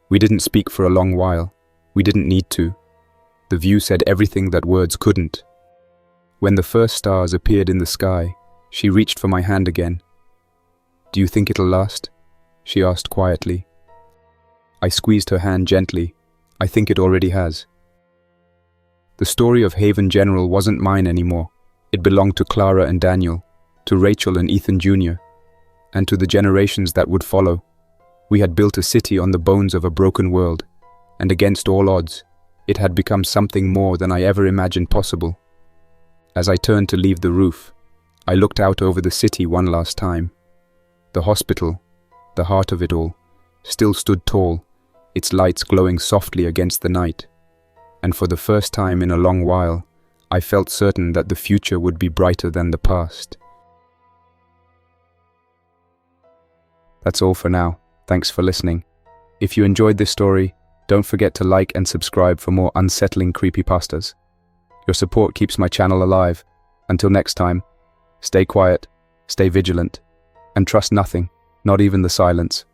We didn't speak for a long while. We didn't need to. The view said everything that words couldn't. When the first stars appeared in the sky, she reached for my hand again. "Do you think it'll last?" she asked quietly. I squeezed her hand gently. "I think it already has." The story of Haven General wasn't mine anymore. It belonged to Clara and Daniel, to Rachel and Ethan Jr., and to the generations that would follow. We had built a city on the bones of a broken world, and against all odds, it had become something more than I ever imagined possible. As I turned to leave the roof, I looked out over the city one last time. The hospital, the heart of it all, still stood tall, its lights glowing softly against the night. And for the first time in a long while, I felt certain that the future would be brighter than the past. That's all for now. Thanks for listening. If you enjoyed this story, don't forget to like and subscribe for more unsettling creepypastas. Your support keeps my channel alive. Until next time, stay quiet, stay vigilant, and trust nothing, not even the silence.